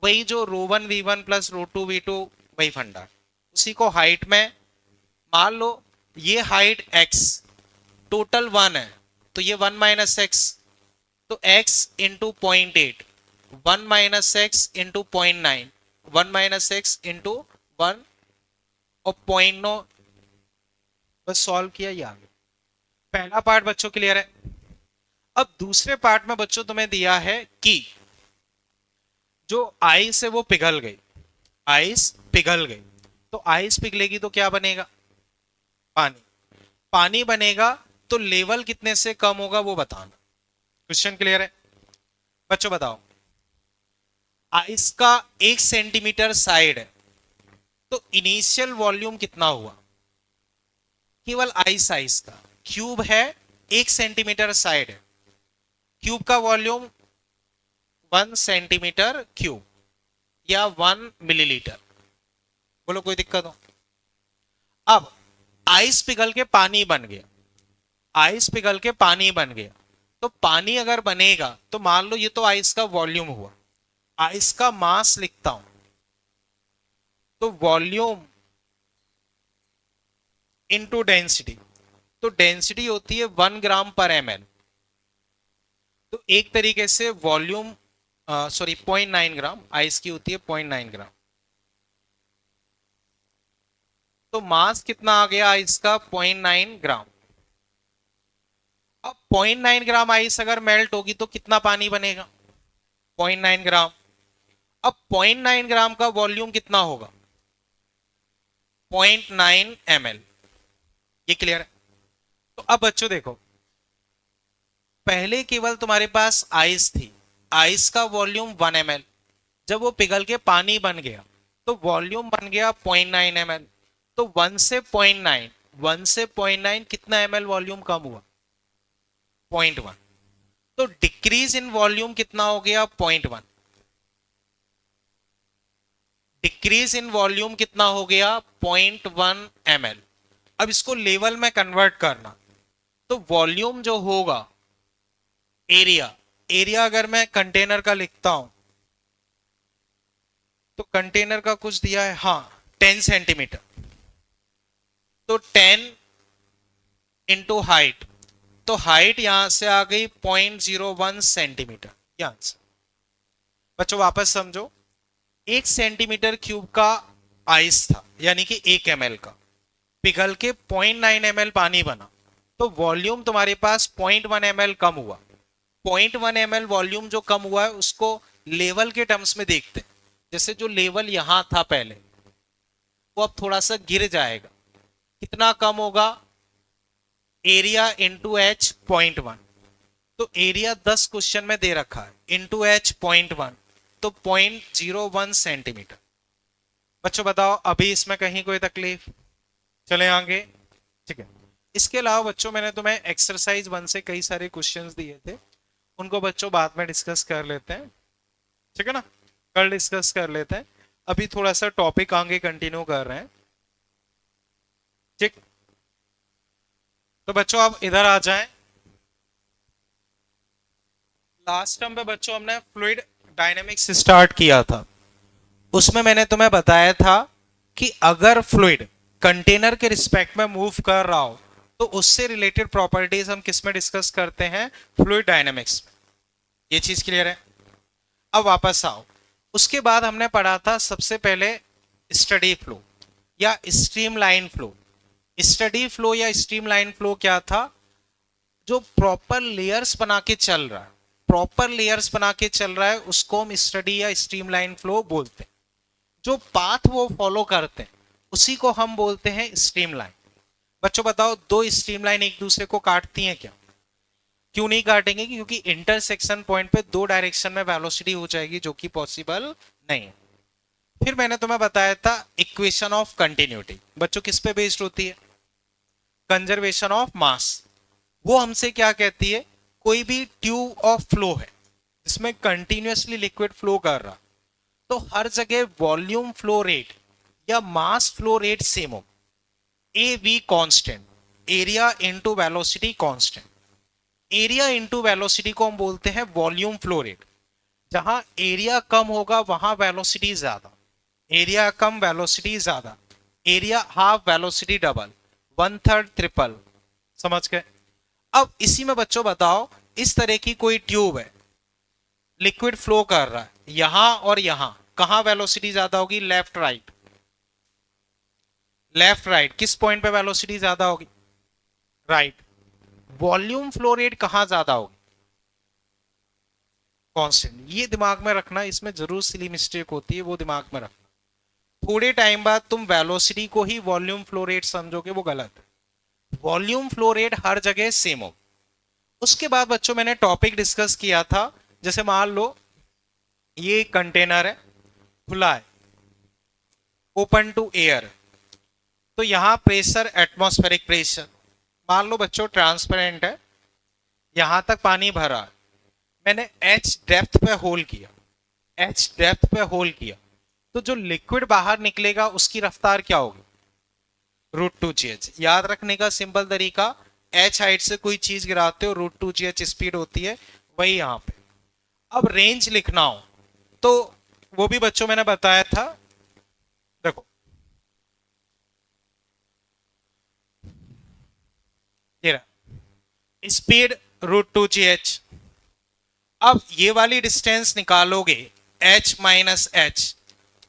वही जो ρ1 v1 प्लस ρ2 v2, वही फंडा, उसी को हाइट में मान लो। ये हाइट x टोटल 1 है, तो ये 1 - x, तो x into 0.8, 1 - x into 0.9, 1 - x into 1, और 0.9। बस सॉल्व किया ये आ गया। पहला पार्ट बच्चों क्लियर है? अब दूसरे पार्ट में बच्चों तुम्हें दिया है कि जो आइस है वो पिघल गई, आइस पिघल गई, तो आइस पिघलेगी तो क्या बनेगा? पानी। पानी बनेगा तो लेवल कितने से कम होगा वो बताना। क्वेश्चन क्लियर है? बच्चों बताओ, आइस का 1 सेंटीमीटर साइड है, तो इनिशियल वॉल्यूम कितना हुआ? केवल आइस, आइस का क्यूब है, 1 सेंटीमीटर साइड है, क्यूब का वॉल्यूम 1 सेंटीमीटर क्यूब या 1 मिलीलीटर। बोलो कोई दिक्कत हो? अब आइस पिघल के पानी बन गया, आइस पिघल के पानी बन गया, तो पानी अगर बनेगा तो मान लो ये तो आइस का वॉल्यूम हुआ, आइस का मास लिखता हूं, तो वॉल्यूम इनटू डेंसिटी, तो डेंसिटी होती है 1 ग्राम/ml। तो एक तरीके से वॉल्यूम, सॉरी 0.9 ग्राम, आइस की होती है 0.9 ग्राम। तो मास कितना आ गया आइस का? 0.9 ग्राम। अब 0.9 ग्राम आइस अगर मेल्ट होगी तो कितना पानी बनेगा? 0.9 ग्राम। अब 0.9 ग्राम का वॉल्यूम कितना होगा? 0.9 ml। ये क्लियर है? तो अब बच्चों देखो, पहले केवल तुम्हारे पास आइस थी, आइस का वॉल्यूम 1 ml, जब वो पिघल के पानी बन गया तो वॉल्यूम बन गया 0.9 ml। तो 1 से 0.9, 1 से 0.9 कितना ml वॉल्यूम कम हुआ? 0.1। तो डिक्रीज इन वॉल्यूम कितना हो गया? 0.1। डिक्रीज इन वॉल्यूम कितना हो गया? 0.1 ml। अब इसको लेवल में कन्वर्ट करना, तो वॉल्यूम जो होगा, एरिया, एरिया अगर मैं कंटेनर का लिखता हूं, तो कंटेनर का कुछ दिया है, हाँ 10 सेंटीमीटर, तो 10 इंटू हाइट, तो हाइट यहां से आ गई 0.01 सेंटीमीटर, ये आंसर। बच्चों वापस समझो, 1 सेंटीमीटर क्यूब का आइस था, यानी कि 1 ml का, पिघल के 0.9 ml पानी बना, तो वॉल्यूम तुम्हारे पास 0.1 ml कम हुआ। 0.1 ml वॉल्यूम जो कम हुआ है उसको लेवल के टर्म्स में देखते हैं। जैसे जो लेवल यहां था पहले, वो अब थोड़ा सा गिर जाएगा, कितना कम होगा? एरिया इंटू एच 0.1, तो एरिया 10 क्वेश्चन में दे रखा है, इंटू एच 0.1, तो 0.01 सेंटीमीटर। बच्चों बताओ अभी इसमें कहीं कोई तकलीफ? चले आगे, ठीक है। इसके अलावा बच्चों मैंने तुम्हें एक्सरसाइज 1 से कई सारे क्वेश्चंस दिए थे, उनको बच्चों बाद में डिस्कस कर लेते हैं, ठीक है ना, कल डिस्कस कर लेते हैं। अभी थोड़ा सा टॉपिक आगे कंटिन्यू कर रहे हैं, ठीक। तो बच्चों आप इधर आ जाएं। लास्ट टर्म पे बच्चों हमने फ्लूइड डायनेमिक्स स्टार्ट किया था, उसमें मैंने तुम्हें बताया था कि अगर फ्लूइड कंटेनर के रिस्पेक्ट में मूव कर रहा हो तो उससे रिलेटेड प्रॉपर्टीज हम किस में डिस्कस करते हैं? फ्लूइड डायनेमिक्स में। ये चीज क्लियर है? अब वापस आओ, उसके बाद हमने पढ़ा था सबसे पहले स्टडी फ्लो या स्ट्रीमलाइन फ्लो। स्टडी फ्लो या स्ट्रीमलाइन फ्लो क्या था? जो प्रॉपर लेयर्स बना के चल रहा है, प्रॉपर लेयर्स बना के चल रहा है, उसको हम स्टडी या स्ट्रीमलाइन फ्लो बोलते हैं। जो पाथ वो फॉलो करते हैं उसी को हम बोलते हैं स्ट्रीमलाइन। बच्चों बताओ, दो स्ट्रीमलाइन एक दूसरे को काटती हैं क्या? क्यों नहीं काटेंगे? क्योंकि इंटरसेक्शन पॉइंट पे दो डायरेक्शन में वेलोसिटी हो जाएगी, जो कि पॉसिबल नहीं है। फिर मैंने तुम्हें बताया था इक्वेशन ऑफ कंटिन्यूटी, बच्चों किस पे बेस्ड होती है? Conservation of mass. वो हमसे क्या कहती है? कोई भी ट्यूब ऑफ फ्लो है जिसमें कंटिन्यूअसली लिक्विड फ्लो कर रहा, तो हर जगह वॉल्यूम फ्लो रेट या मास फ्लो रेट सेम हो। A V constant, area into velocity constant. Area into velocity को हम बोलते हैं वॉल्यूम फ्लो रेट। जहां एरिया कम होगा वहां वेलोसिटी ज्यादा, एरिया कम वेलोसिटी ज्यादा, area half velocity double, 1/3 triple. समझ गए? अब इसी में बच्चों बताओ, इस तरह की कोई ट्यूब है, लिक्विड फ्लो कर रहा है, यहां और यहां, कहां वेलोसिटी ज्यादा होगी? Left right, left right. किस पॉइंट पे वेलोसिटी ज्यादा होगी? राइट। वॉल्यूम फ्लो रेट कहां ज्यादा होगी? कांस्टेंट। ये दिमाग में रखना, इसमें जरूर सिली मिस्टेक होती है, वो दिमाग में रखना। थोड़े टाइम बाद तुम वेलोसिटी को ही वॉल्यूम फ्लो रेट समझोगे, वो गलत है। वॉल्यूम फ्लो रेट हर जगह सेम हो। उसके बाद बच्चों मैंने टॉपिक डिस्कस किया था, जैसे मान लो ये कंटेनर है, खुला है, ओपन टू एयर, तो यहां प्रेशर एटमॉस्फेरिक प्रेशर, मान लो बच्चों ट्रांसपेरेंट है, यहां तक पानी भरा है, मैंने एच डेप्थ पे होल किया, एच डेप्थ पे होल किया, तो जो लिक्विड बाहर निकलेगा उसकी रफ्तार क्या होगी? √2gh। याद रखने का सिंपल तरीका, एच हाइट से कोई चीज गिराते हो, √2gh स्पीड होती है, वही यहां पे। अब रेंज लिखना हो तो वो भी बच्चों मैंने बताया था, देखो ये स्पीड √2gh। अब ये वाली डिस्टेंस निकालोगे h माइनस एच,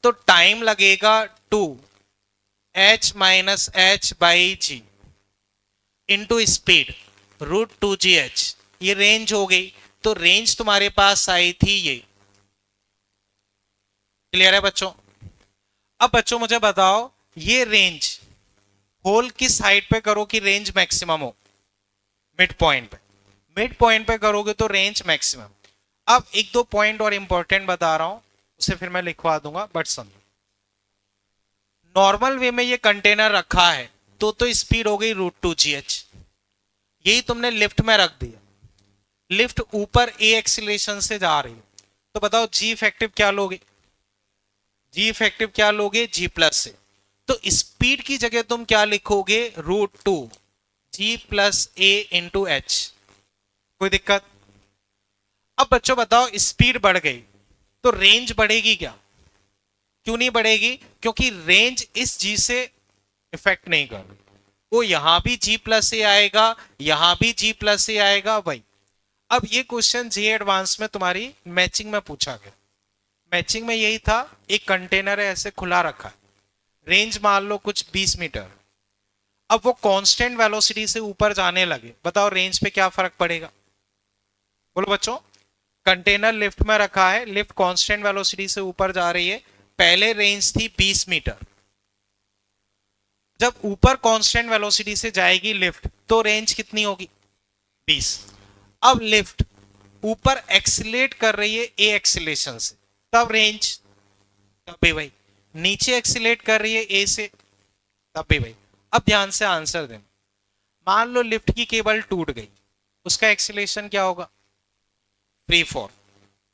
तो टाइम लगेगा 2h minus h by g into speed √2gh। ये रेंज हो गई, तो रेंज तुम्हारे पास आई थी ये। क्लियर है बच्चों? अब बच्चों मुझे बताओ, ये रेंज होल किस हाइट पे करो कि रेंज मैक्सिमम हो? मिड पॉइंट पे। मिड पॉइंट पे करोगे तो रेंज मैक्सिमम। अब एक दो पॉइंट और इंपॉर्टेंट बता रहा हूं, उसे फिर मैं लिखवा दूंगा, बट समझो। नॉर्मल वे में ये कंटेनर रखा है तो स्पीड हो गई √2gh। यही तुमने लिफ्ट में रख दिया, लिफ्ट ऊपर ए एक्सीलरेशन से जा रही है, तो बताओ जी इफेक्टिव क्या लोगे? जी इफेक्टिव क्या लोगे? जी प्लस से। तो स्पीड की जगह तुम क्या लिखोगे? √2g+a into H. कोई दिक्कत? अब बच्चों बताओ, स्पीड बढ़ गई तो रेंज बढ़ेगी क्या? क्यों नहीं बढ़ेगी? क्योंकि रेंज इस जी से इफेक्ट नहीं कर रही, वो यहां भी G+A आएगा, यहां भी G+A आएगा भाई। अब ये क्वेश्चन जी एडवांस में तुम्हारी मैचिंग में पूछा गया। मैचिंग में यही था, एक कंटेनर है ऐसे खुला रखा है, रेंज मान लो कुछ 20 मीटर, अब वो कांस्टेंट वेलोसिटी से ऊपर जाने लगे, बताओ रेंज पे क्या फर्क पड़ेगा? बोलो बच्चों। कंटेनर लिफ्ट में रखा है, लिफ्ट कांस्टेंट वेलोसिटी से ऊपर जा रही है, पहले रेंज थी 20 मीटर, जब ऊपर कांस्टेंट वेलोसिटी से जाएगी लिफ्ट तो रेंज कितनी होगी 20। अब लिफ्ट ऊपर एक्सीलेट कर रही है ए एक्सीलेशन से, तब रेंज, तब भी भाई नीचे एक्सीलेट कर रही है ए से, तब भी भाई। अब ध्यान से आंसर देना, मान लो लिफ्ट की केबल टूट गई, उसका एक्सीलेशन क्या होगा फ्री फॉल,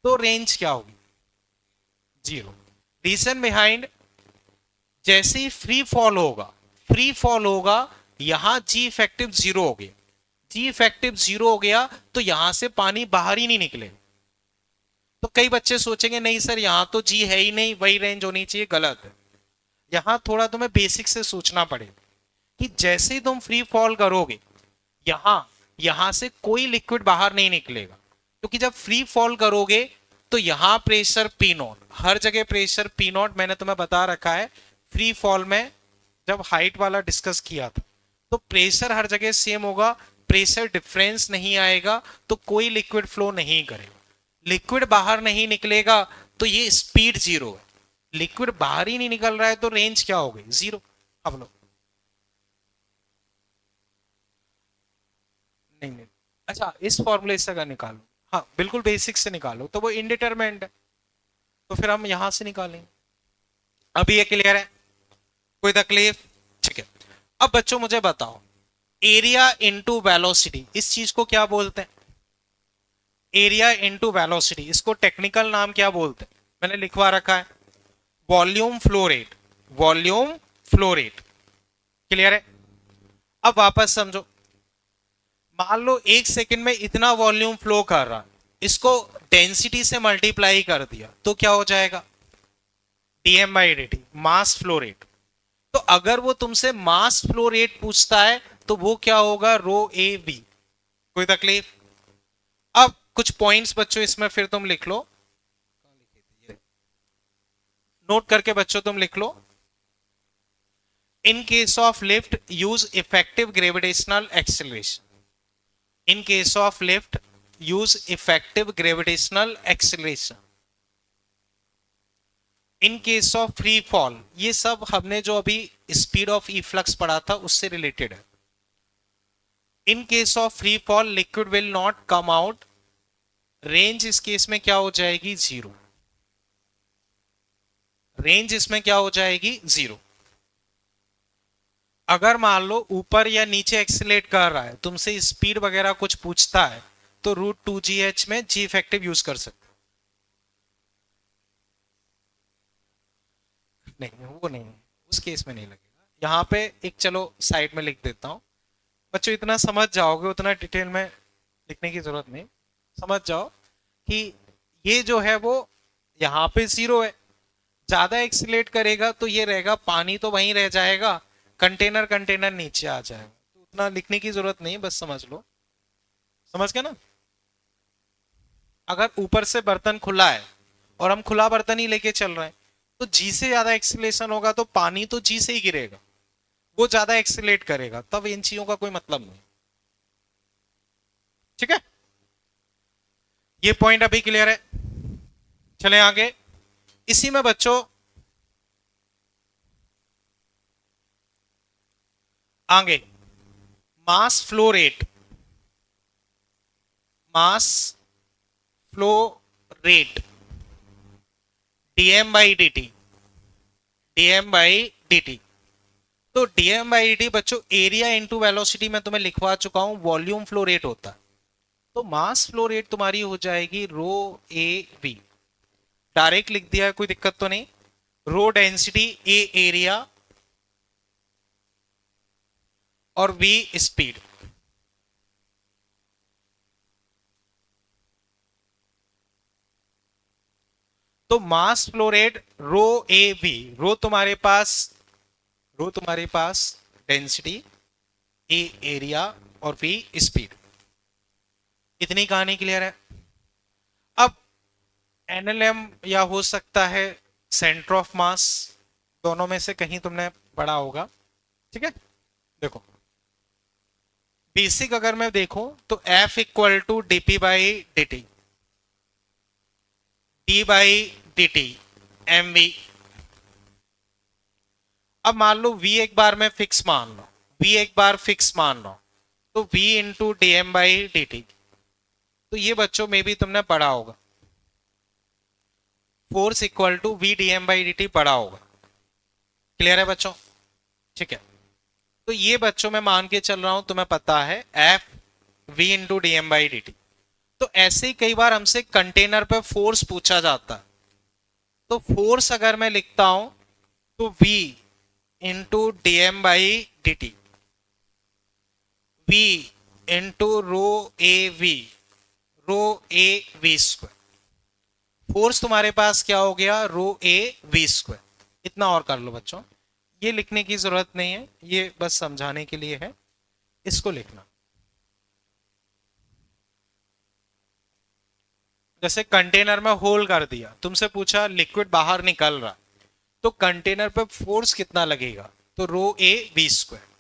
तो रेंज क्या होगी 0। रीजन बिहाइंड, जैसे ही फ्री फॉल होगा यहां जी इफेक्टिव 0 हो गया, जी इफेक्टिव 0 हो गया तो यहां से पानी बाहर ही नहीं निकले। तो कई बच्चे सोचेंगे नहीं सर यहां तो जी है ही नहीं, वही रेंज होनी चाहिए, गलत है। यहां थोड़ा तुम्हें बेसिक से सोचना पड़ेगा कि जैसे ही तुम फ्री फॉल करोगे यहां यहां से कोई लिक्विड बाहर नहीं निकलेगा, क्योंकि जब फ्री फॉल करोगे तो यहां प्रेशर पी नॉट, हर जगह प्रेशर पी नॉट, मैंने तुम्हें बता रखा है फ्री फॉल में जब हाइट वाला डिस्कस किया था, तो प्रेशर हर जगह सेम होगा, प्रेशर डिफरेंस नहीं आएगा, तो कोई लिक्विड फ्लो नहीं करेगा, लिक्विड बाहर नहीं निकलेगा, तो ये स्पीड 0 है। लिक्विड बाहर ही नहीं निकल रहा है तो रेंज क्या हो गई 0। अब लो, नहीं, अच्छा इस फॉर्मूले से अगर निकालो, हाँ बिल्कुल बेसिक से निकालो, तो वो इनडिटरमिनेंट है, तो फिर हम यहां से निकालेंगे। अभी ये क्लियर है, कोई तकलीफ, ठीक है। अब बच्चों मुझे बताओ, एरिया इनटू वेलोसिटी, इस चीज को क्या बोलते हैं, एरिया इनटू वेलोसिटी, इसको टेक्निकल नाम क्या बोलते हैं, मैंने लिखवा रखा है volume flow rate, volume flow rate, clear है। अब वापस समझो, मान लो 1 सेकंड में इतना वॉल्यूम फ्लो कर रहा है, इसको डेंसिटी से मल्टीप्लाई कर दिया तो क्या हो जाएगा dm by dt, mass flow rate. तो अगर वो तुमसे मास फ्लो रेट पूछता है तो वो क्या होगा रो ए वी, कोई तकलीफ। अब कुछ पॉइंट्स बच्चों इसमें फिर तुम लिख लो, नोट करके बच्चों तुम लिख लो। In case of lift use effective gravitational acceleration, in case of lift use effective gravitational acceleration, in case of free fall, ये सब हमने जो अभी स्पीड ऑफ इफ्लक्स पढ़ा था उससे रिलेटेड है। in case of free fall liquid will not come out, range इस केस में क्या हो जाएगी 0, रेंज इसमें क्या हो जाएगी 0। अगर मान लो ऊपर या नीचे एक्सीलेट कर रहा है, तुमसे स्पीड वगैरह कुछ पूछता है, तो √2gh में जी इफेक्टिव यूज कर सकते, नहीं वो नहीं, उस केस में नहीं लगेगा। यहां पे एक चलो साइड में लिख देता हूं, बच्चों इतना समझ जाओगे, उतना डिटेल में लिखने की जरूरत नहीं, समझ जाओ कि ये जो है वो यहाँ पे 0 है, ज्यादा एक्सीलेट करेगा तो ये रहेगा, पानी तो वहीं रह जाएगा, कंटेनर कंटेनर नीचे आ जाएगा, तो उतना लिखने की जरूरत नहीं, बस समझ लो, समझ गए ना। अगर ऊपर से बर्तन खुला है और हम खुला बर्तन ही लेके चल रहे हैं, तो जी से ज्यादा एक्सीलेशन होगा तो पानी तो जी से ही गिरेगा, वो ज्यादा एक्सीलेट करेगा, तब इन चीजों का कोई मतलब नहीं, ठीक है। ये पॉइंट अभी क्लियर है, चले आगे। इसी में बच्चों आगे मास flow rate, mass flow rate dm by dt, dm by dt, तो dm बाई dt बच्चों एरिया इंटू वेलोसिटी में तुम्हें लिखवा चुका हूं, वॉल्यूम फ्लो रेट होता है, तो मास फ्लो रेट तुम्हारी हो जाएगी रो ए वी, डायरेक्ट लिख दिया है, कोई दिक्कत तो नहीं। रो डेंसिटी, ए एरिया और वी स्पीड, तो मास फ्लो रेट रो ए वी, रो तुम्हारे पास डेंसिटी, ए एरिया और वी स्पीड, इतनी कहानी क्लियर है। अब एनएलएम या हो सकता है सेंटर ऑफ मास, दोनों में से कहीं तुमने पढ़ा होगा, ठीक है। देखो बेसिक अगर मैं देखूं तो F equal to dp by dt, d by dt mv। अब मान लो v एक बार मैं फिक्स मान लो, v एक बार फिक्स मान लो, तो v into d m by D t. तो ये बच्चों में भी तुमने पढ़ा होगा, force equal to v d m by D t पढ़ा होगा। क्लियर है बच्चों? ठीक है, तो ये बच्चों मैं मान के चल रहा हूं तुम्हें पता है F v into d m by D t. तो ऐसे ही कई बार हमसे कंटेनर पे फोर्स पूछा जाता है, तो फोर्स अगर मैं लिखता हूं तो v into d m by D t, v into rho A V square. Force तुम्हारे पास क्या हो गया, रो ए वी स्क्वायर। इतना और कर लो बच्चों, ये लिखने की जरूरत नहीं है, ये बस समझाने के लिए है, इसको लिखना। जैसे कंटेनर में होल कर दिया, तुमसे पूछा लिक्विड बाहर निकल रहा, तो कंटेनर पे फोर्स कितना लगेगा, तो rho A V square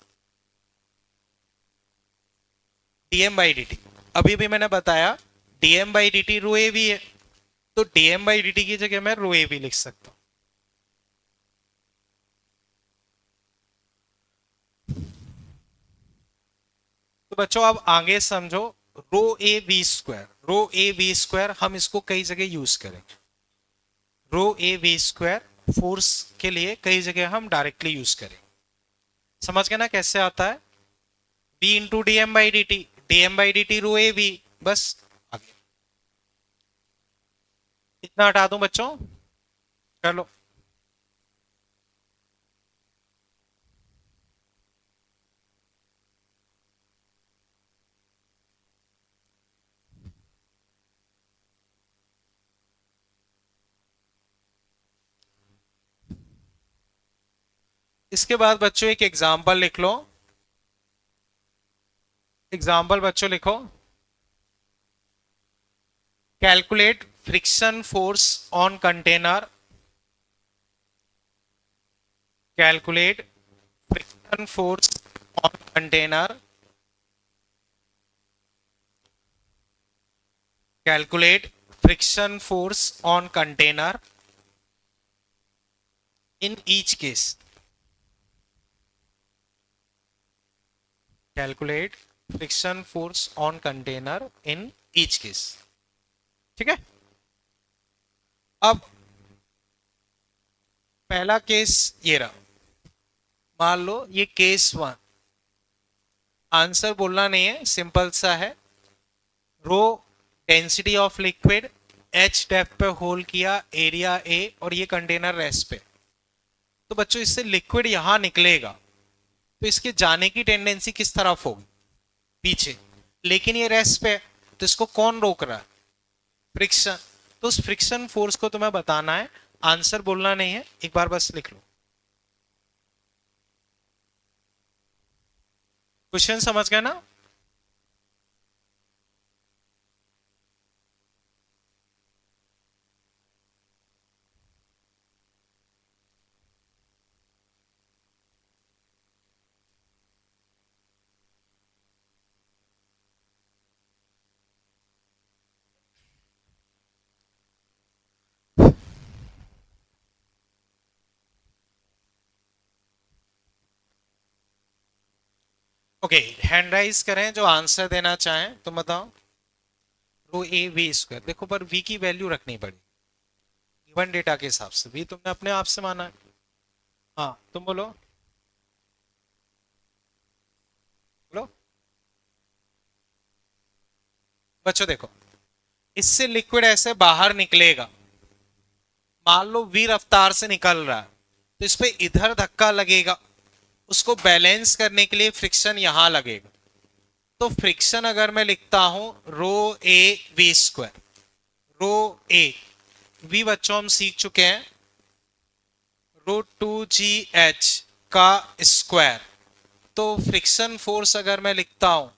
D M by D T. अभी भी मैंने बताया D M by D T rho A V है, तो डीएम बाई डी टी की जगह मैं रो ए वी लिख सकता हूं। तो बच्चों अब आगे समझो, rho A V square, rho A V square हम इसको कई जगह यूज करेंगे। Rho A V square force के लिए कई जगह हम डायरेक्टली यूज करेंगे। समझ गए ना कैसे आता है, v into d m by D t, d m by D T rho A v, बस आगे इतना हटा दूं बच्चों, कर लो। इसके बाद बच्चों एक एग्जाम्पल लिख लो। एग्जाम्पल बच्चों लिखो, calculate friction force on container, calculate friction force on container, calculate friction force on container in each case, calculate friction force on container in each case। ठीक है, अब पहला केस ये रहा, मान लो ये केस 1, आंसर बोलना नहीं है, सिंपल सा है, rho density of liquid, H depth पे होल किया, एरिया ए, और ये कंटेनर रेस्ट पे। तो बच्चों इससे लिक्विड यहां निकलेगा, तो इसके जाने की टेंडेंसी किस तरफ होगी, पीछे, लेकिन ये रेस्ट पे, तो इसको कौन रोक रहा है, फ्रिक्शन। तो उस फ्रिक्शन फोर्स को तुम्हें बताना है, आंसर बोलना नहीं है, एक बार बस लिख लो। क्वेश्चन समझ गए ना? ओके, हैंड राइज करें जो आंसर देना चाहें, तुम बताओ। रो ए वी स्क्वायर, देखो पर वी की वैल्यू रखनी पड़ेगी गिवन डेटा के हिसाब से, वी तुमने अपने आप से माना है। हाँ तुम बोलो, बोलो बच्चों। देखो इससे लिक्विड ऐसे बाहर निकलेगा, मान लो वी रफ्तार से निकल रहा है, तो इस पे इधर धक्का लगेगा, उसको बैलेंस करने के लिए फ्रिक्शन यहां लगेगा। तो फ्रिक्शन अगर मैं लिखता हूं rho A V square, rho A V बच्चों हम सीख चुके हैं, रो 2GH का स्क्वायर। तो फ्रिक्शन फोर्स अगर मैं लिखता हूं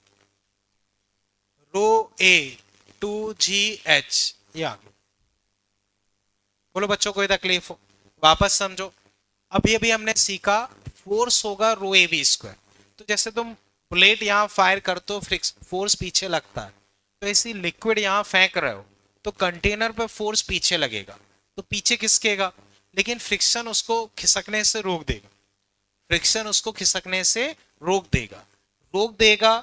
रो ए 2GH, या बोलो बच्चों कोई तकलीफ हो, वापस समझो। अभी अभी हमने सीखा फोर्स होगा रो ए वी स्क्वायर, तो जैसे तुम बुलेट यहां फायर करते हो, फोर्स पीछे लगता है, तो ऐसी लिक्विड यहां फेंक रहे हो, तो कंटेनर पे फोर्स पीछे लगेगा, तो पीछे खिसकेगा, लेकिन फ्रिक्शन उसको खिसकने से रोक देगा, फ्रिक्शन उसको खिसकने से रोक देगा, रोक देगा।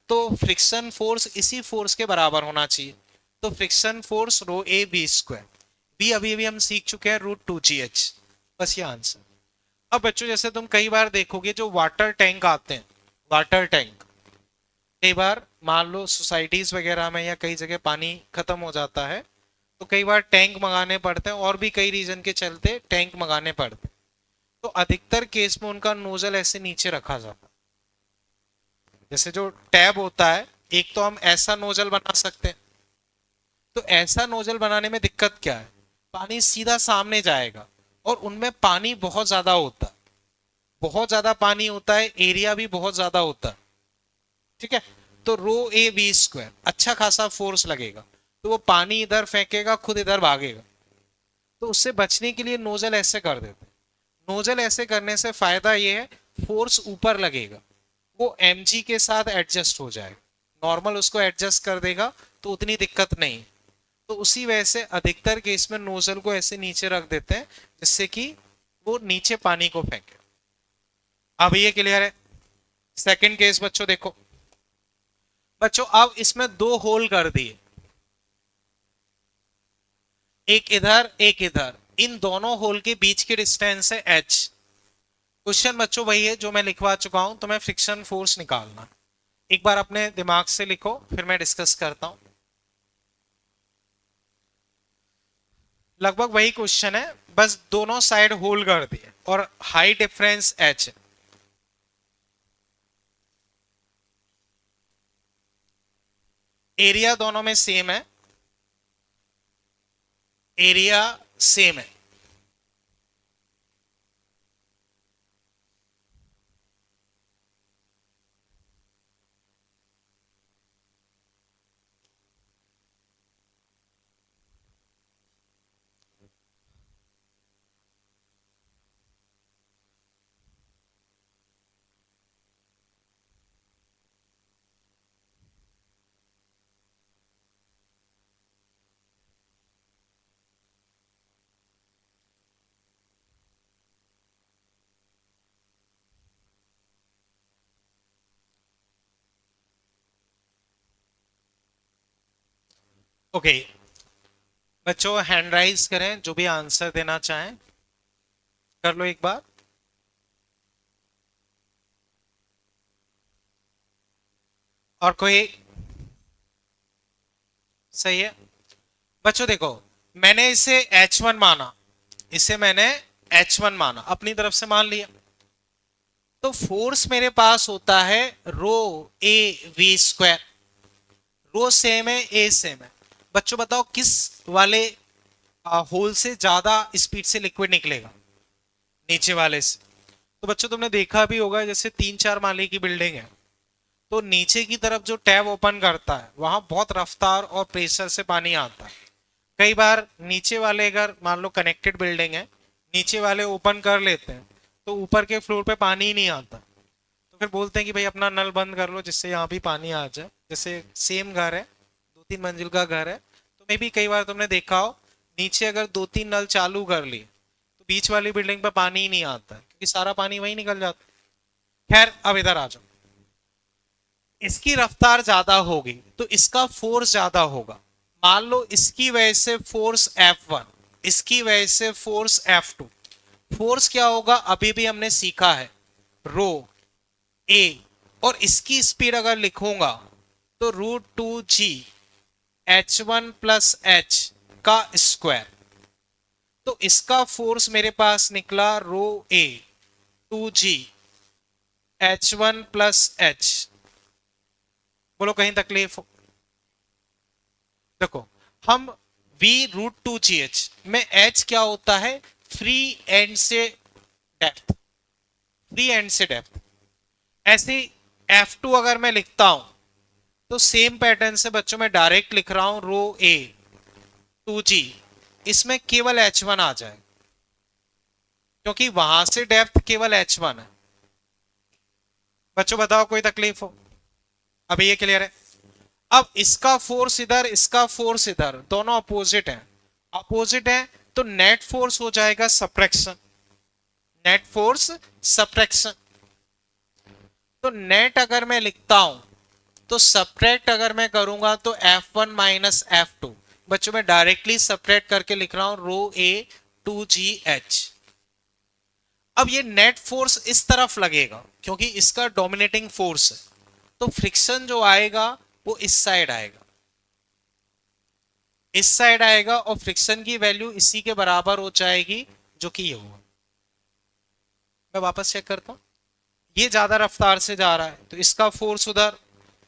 तो फ्रिक्शन फोर्स इसी फोर्स के बराबर होना चाहिए। तो friction force rho a b square, b अभी अभी हम सीख चुके हैं √2gh। बस ये आंसर। अब बच्चों जैसे तुम कई बार देखोगे जो वाटर टैंक आते हैं, वाटर टैंक कई बार मान लो सोसाइटीज वगैरह में या कई जगह पानी खत्म हो जाता है तो कई बार टैंक मंगाने पड़ते हैं, और भी कई रीजन के चलते टैंक मंगाने पड़ते हैं। तो अधिकतर केस में उनका नोजल ऐसे नीचे रखा जाता है। जैसे जो टैब होता है, एक तो हम ऐसा नोजल बना सकते हैं। तो ऐसा नोजल बनाने में दिक्कत क्या है, पानी सीधा सामने जाएगा और उनमें पानी बहुत ज्यादा होता है, बहुत ज्यादा पानी होता है, एरिया भी बहुत ज्यादा होता है। ठीक है, तो रो ए बी स्क्वायर अच्छा खासा फोर्स लगेगा, तो वो पानी इधर फेंकेगा, खुद इधर भागेगा। तो उससे बचने के लिए नोजल ऐसे कर देते हैं। नोजल ऐसे करने से फायदा ये है, फोर्स ऊपर लगेगा, वो mg के साथ एडजस्ट हो जाएगा, नॉर्मल उसको एडजस्ट कर देगा, तो उतनी दिक्कत नहीं। तो उसी वजह से अधिकतर केस में नोजल को ऐसे नीचे रख देते हैं जिससे कि वो नीचे पानी को फेंके। अब ये क्लियर है। सेकंड केस बच्चों देखो, बच्चों अब इसमें दो होल कर दिए, एक इधर एक इधर, इन दोनों होल के बीच की डिस्टेंस है h। क्वेश्चन बच्चों वही है जो मैं लिखवा चुका हूं, तुम्हें फ्रिक्शन फोर्स निकालना। एक बार अपने दिमाग से लिखो, फिर मैं डिस्कस करता हूं। लगभग वही क्वेश्चन है, बस दोनों साइड होल कर दिए और हाई डिफरेंस h है। एरिया दोनों में सेम है, एरिया सेम है। ओके बच्चों हैंड राइज करें, जो भी आंसर देना चाहें कर लो एक बार। और कोई? सही है बच्चों, देखो मैंने इसे h1 माना, इसे मैंने h1 माना, अपनी तरफ से मान लिया। तो फोर्स मेरे पास होता है rho A V square, rho same है, ए सेम है। बच्चों बताओ किस वाले होल से ज्यादा स्पीड से लिक्विड निकलेगा, नीचे वाले से। तो बच्चों तुमने देखा भी होगा, जैसे 3-4 माले की बिल्डिंग है तो नीचे की तरफ जो टैब ओपन करता है वहां बहुत रफ्तार और प्रेशर से पानी आता है। कई बार नीचे वाले अगर मान लो कनेक्टेड बिल्डिंग है, नीचे वाले ओपन कर लेते हैं तो ऊपर के फ्लोर पे पानी ही नहीं आता, तो फिर बोलते हैं कि भाई अपना नल बंद कर लो जिससे यहाँ भी पानी आ जाए। जैसे सेम घर है, 2-3 मंजिल का घर है, तो मे भी कई बार तुमने देखा हो नीचे अगर 2-3 नल चालू कर लिए तो बीच वाली बिल्डिंग पे पानी ही नहीं आता क्योंकि सारा पानी वही निकल जाता। खैर अब इधर आ जाओ, इसकी रफ्तार ज्यादा होगी तो इसका फोर्स ज्यादा होगा। मान लो इसकी वजह से फोर्स F1, इसकी वजह से फोर्स F2। फोर्स क्या होगा अभी भी हमने सीखा है, रो ए, और इसकी स्पीड अगर लिखूंगा तो √2g h1 प्लस h का स्क्वायर। तो इसका फोर्स मेरे पास निकला रो ए 2g h1 प्लस h। बोलो कहीं तकलीफ? देखो हम v√2gh में h क्या होता है, फ्री एंड से डेप्थ, फ्री एंड से डेप्थ। ऐसे F2 अगर मैं लिखता हूं तो सेम पैटर्न से बच्चों में डायरेक्ट लिख रहा हूं रो ए 2g, इसमें केवल h1 आ जाए क्योंकि वहां से डेप्थ केवल h1 है। बच्चों बताओ कोई तकलीफ हो? अभी ये क्लियर है। अब इसका फोर्स इधर, इसका फोर्स इधर, दोनों अपोजिट हैं, अपोजिट है तो नेट फोर्स हो जाएगा सब्ट्रैक्शन, नेट फोर्स सब्ट्रैक्शन। तो नेट अगर मैं लिखता हूं तो सब्ट्रैक्ट अगर मैं करूंगा तो F1 माइनस F2, बच्चों मैं डायरेक्टली सब्ट्रैक्ट करके लिख रहा हूं रो ए 2GH। अब ये नेट फोर्स इस तरफ लगेगा क्योंकि इसका डोमिनेटिंग फोर्स है, तो फ्रिक्शन जो आएगा वो इस साइड आएगा, इस साइड आएगा, और फ्रिक्शन की वैल्यू इसी के बराबर हो जाएगी जो कि ये होगा। मैं वापस चेक करता हूं, ये ज्यादा रफ्तार से जा रहा है तो इसका फोर्स उधर,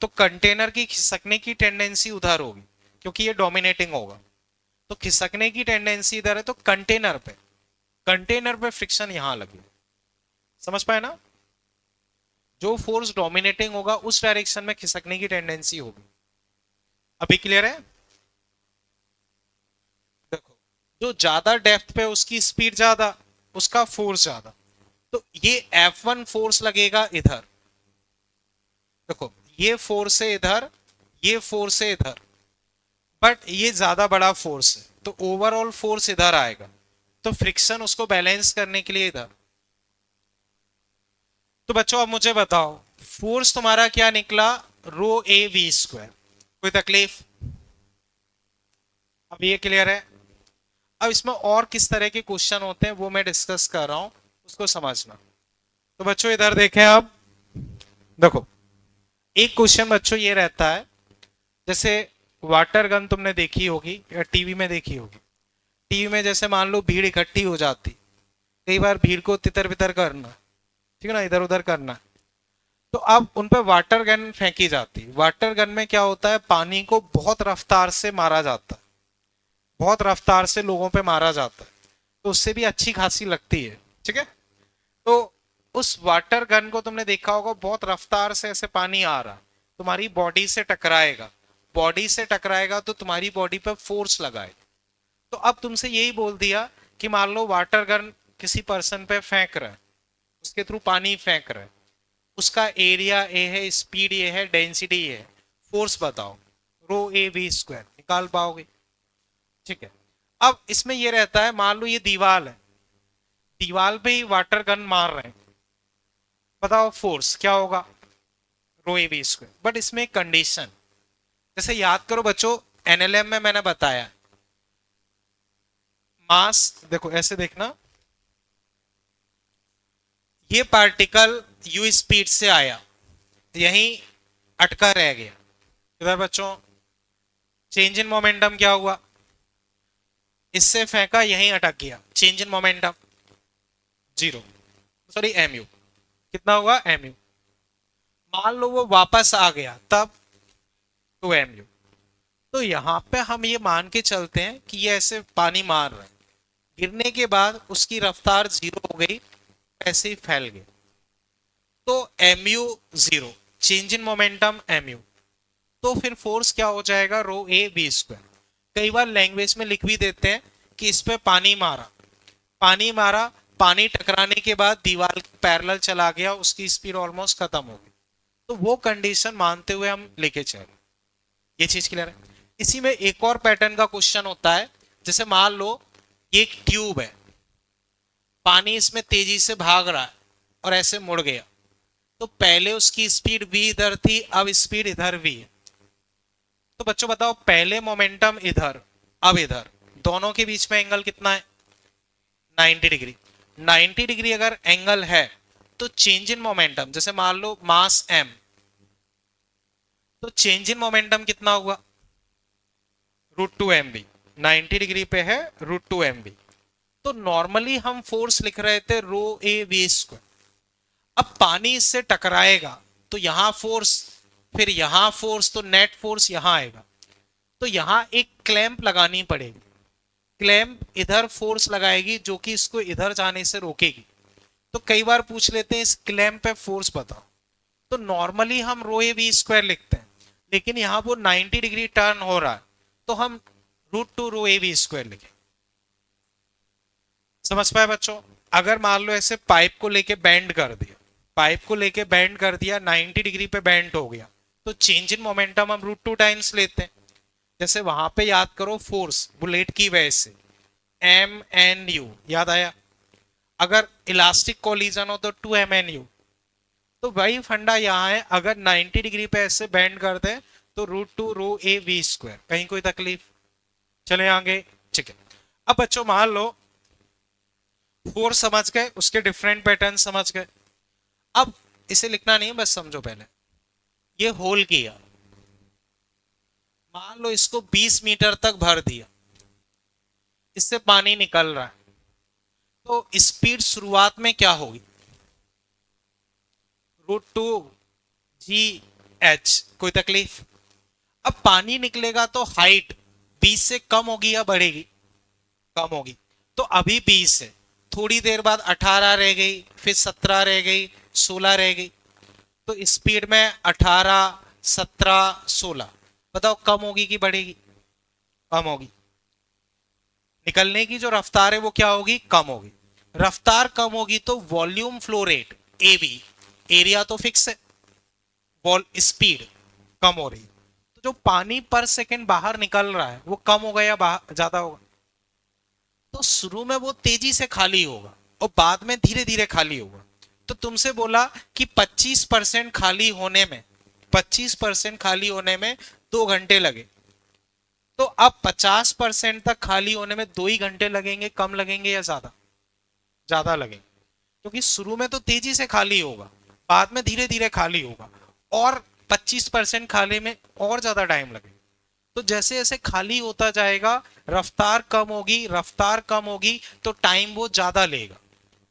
तो कंटेनर की खिसकने की टेंडेंसी उधर होगी क्योंकि ये डोमिनेटिंग होगा, तो खिसकने की टेंडेंसी इधर है, तो कंटेनर पे फ्रिक्शन यहां लगे। समझ पाए ना, जो फोर्स डोमिनेटिंग होगा उस डायरेक्शन में खिसकने की टेंडेंसी होगी। अभी क्लियर है? देखो, जो ज्यादा डेप्थ पे उसकी स्पीड ज्यादा, उसका फोर्स ज्यादा, तो ये F1 फोर्स लगेगा इधर। देखो, ये फोर्स है इधर, ये फोर्स है इधर, बट ये ज्यादा बड़ा फोर्स है तो ओवरऑल फोर्स इधर आएगा, तो फ्रिक्शन उसको बैलेंस करने के लिए इधर। तो बच्चों अब मुझे बताओ, फोर्स तुम्हारा क्या निकला? रो ए वी स्क्वायर। कोई तकलीफ? अब ये क्लियर है? अब इसमें और किस तरह के क्वेश्चन होते हैं वो मैं डिस्कस कर रहा हूं, उसको समझना। तो बच्चों इधर देखें, अब देखो एक क्वेश्चन बच्चों ये रहता है, जैसे वाटर गन तुमने देखी होगी या टीवी में देखी होगी। टीवी में जैसे मान लो भीड़ इकट्ठी हो जाती, कई बार भीड़ को तितर बितर करना, ठीक है ना, इधर उधर करना, तो अब उन पर वाटर गन फेंकी जाती। वाटर गन में क्या होता है, पानी को बहुत रफ्तार से मारा जाता है, बहुत रफ्तार से लोगों पे मारा जाता है, तो उससे भी अच्छी खासी लगती है, ठीक है। तो उस वाटर गन को तुमने देखा होगा, बहुत रफ्तार से ऐसे पानी आ रहा, तुम्हारी बॉडी से टकराएगा, बॉडी से टकराएगा तो तुम्हारी बॉडी पे फोर्स लगाएगा। तो अब तुमसे यही बोल दिया कि मान लो वाटर गन किसी पर्सन पे फेंक रहा है, उसके थ्रू पानी फेंक रहा है, उसका एरिया ए है, स्पीड ए है, डेंसिटी ए है, फोर्स बताओ, रो ए वी स्क्वायर निकाल पाओगे? ठीक है। अब इसमें ये रहता है, मान लो ये दीवार है, दीवार पे ही वाटर गन मार रहे हैं, बताओ फोर्स क्या होगा? रो ए वी स्क्वायर। बट इसमें एक कंडीशन, जैसे याद करो बच्चों, एनएलएम में मैंने बताया मास, देखो ऐसे देखना, ये पार्टिकल यू स्पीड से आया, यहीं अटका रह गया, इधर बच्चों चेंज इन मोमेंटम क्या हुआ, इससे फेंका यहीं अटक गया, change in momentum zero, sorry MU, कितना हुआ एमयू। मान लो वो वापस आ गया तब 2 mu। तो यहां पे हम ये मान के चलते हैं कि ये ऐसे पानी मार रहे हैं, गिरने के बाद उसकी रफ्तार जीरो हो गई, ऐसे ही फैल गया, तो mu zero, change in momentum mu, तो फिर फोर्स क्या हो जाएगा? रो ए वी स्क्वायर। कई बार लैंग्वेज में लिख भी देते हैं कि इस पे पानी मारा, पानी मारा, पानी टकराने के बाद दीवार पैरेलल चला गया, उसकी स्पीड ऑलमोस्ट खत्म हो गई, तो वो कंडीशन मानते हुए हम लेके चले। ये चीज क्लियर है? इसी में एक और पैटर्न का क्वेश्चन होता है, जैसे मान लो ये एक ट्यूब है, पानी इसमें तेजी से भाग रहा है और ऐसे मुड़ गया, तो पहले उसकी स्पीड v इधर थी, अब स्पीड इधर v है, तो बच्चों बताओ पहले मोमेंटम इधर, अब इधर, दोनों के बीच में एंगल कितना है? 90 डिग्री। 90 डिग्री अगर एंगल है तो चेंज इन मोमेंटम, जैसे मान लो मास m, तो चेंज इन मोमेंटम कितना हुआ? √2 mv, 90 डिग्री पे है √2 mv। तो नॉर्मली हम फोर्स लिख रहे थे रो ए वी स्क्वायर, अब पानी इससे टकराएगा तो यहां फोर्स, फिर यहां फोर्स, तो नेट फोर्स यहां आएगा, तो यहां एक क्लैंप लगानी पड़ेगी, क्लैंप इधर फोर्स लगाएगी जो कि इसको इधर जाने से रोकेगी। तो कई बार पूछ लेते हैं इस क्लैंप पे फोर्स बताओ, तो नॉर्मली हम रो ए वी स्क्वायर लिखते हैं, लेकिन यहां वो 90 डिग्री टर्न हो रहा है तो हम √2 रो ए वी स्क्वायर लिखें। समझ पाए बच्चों? अगर मान लो ऐसे पाइप को लेके बेंड कर दिया, पाइप को लेके बेंड कर दिया, 90 डिग्री पे बेंड हो गया, तो चेंज इन मोमेंटम हम √2 टाइम्स लेते हैं। जैसे वहां पे याद करो फोर्स बुलेट की वजह से M N U याद आया, अगर इलास्टिक कोलिजन हो तो 2 M N U, तो वही फंडा यहाँ है, अगर 90 डिग्री पे ऐसे बेंड कर दे तो √2 ρ a v²। कहीं कोई तकलीफ? चले आगे, ठीक है। अब बच्चों मान लो फोर्स समझ गए, उसके डिफरेंट पैटर्न समझ गए। अब इसे लिखना नहीं है, बस समझो पहले। ये होल किया, मान लो इसको 20 मीटर तक भर दिया, इससे पानी निकल रहा है, तो स्पीड शुरुआत में क्या होगी? √2 g h। कोई तकलीफ? अब पानी निकलेगा तो हाइट 20 से कम होगी या बढ़ेगी? कम होगी। तो अभी 20 है, थोड़ी देर बाद 18 रह गई, फिर 17 रह गई, 16 रह गई, तो स्पीड में 18, 17, 16, बताओ कम होगी कि बढ़ेगी? कम होगी। निकलने की जो रफ्तार है वो क्या होगी? कम होगी। रफ्तार कम होगी तो वॉल्यूम फ्लो रेट एवी, एरिया तो फिक्स है, वॉल स्पीड कम हो रही है, तो जो पानी पर सेकंड बाहर निकल रहा है वो कम होगा या ज्यादा होगा? तो शुरू में वो तेजी से खाली होगा और बाद में धीरे धीरे खाली होगा। तो तुमसे बोला कि 25% खाली होने में, 25% खाली होने में 2 घंटे लगे, तो अब 50% तक खाली होने में 2 ही घंटे लगेंगे, कम लगेंगे या ज्यादा? ज्यादा लगेंगे, क्योंकि शुरू में तो तेजी से खाली होगा, बाद में धीरे धीरे खाली होगा, और 25% खाली में और ज्यादा टाइम लगेगा। तो जैसे जैसे खाली होता जाएगा रफ्तार कम होगी, रफ्तार कम होगी तो टाइम वो ज्यादा लेगा।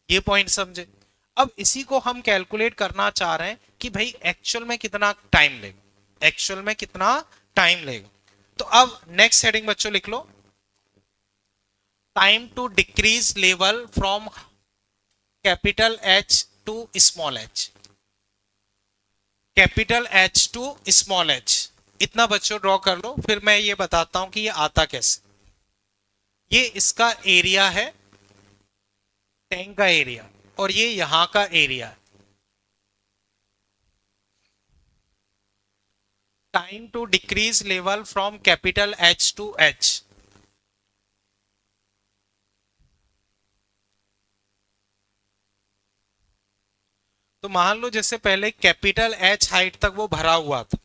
ये पॉइंट समझे? अब इसी को हम कैलकुलेट करना चाह रहे हैं कि भाई एक्चुअल में कितना टाइम लेगा, एक्चुअल में कितना टाइम लेगा। तो अब नेक्स्ट हेडिंग बच्चों लिख लो, time to decrease level from capital H to small H, capital H to small H. इतना बच्चों ड्रॉ कर लो, फिर मैं ये बताता हूं कि ये आता कैसे। ये इसका एरिया है, टैंक का एरिया, और ये यहां का एरिया है। Time to decrease level from capital H to h. तो मान लो जैसे पहले कैपिटल एच हाइट तक वो भरा हुआ था,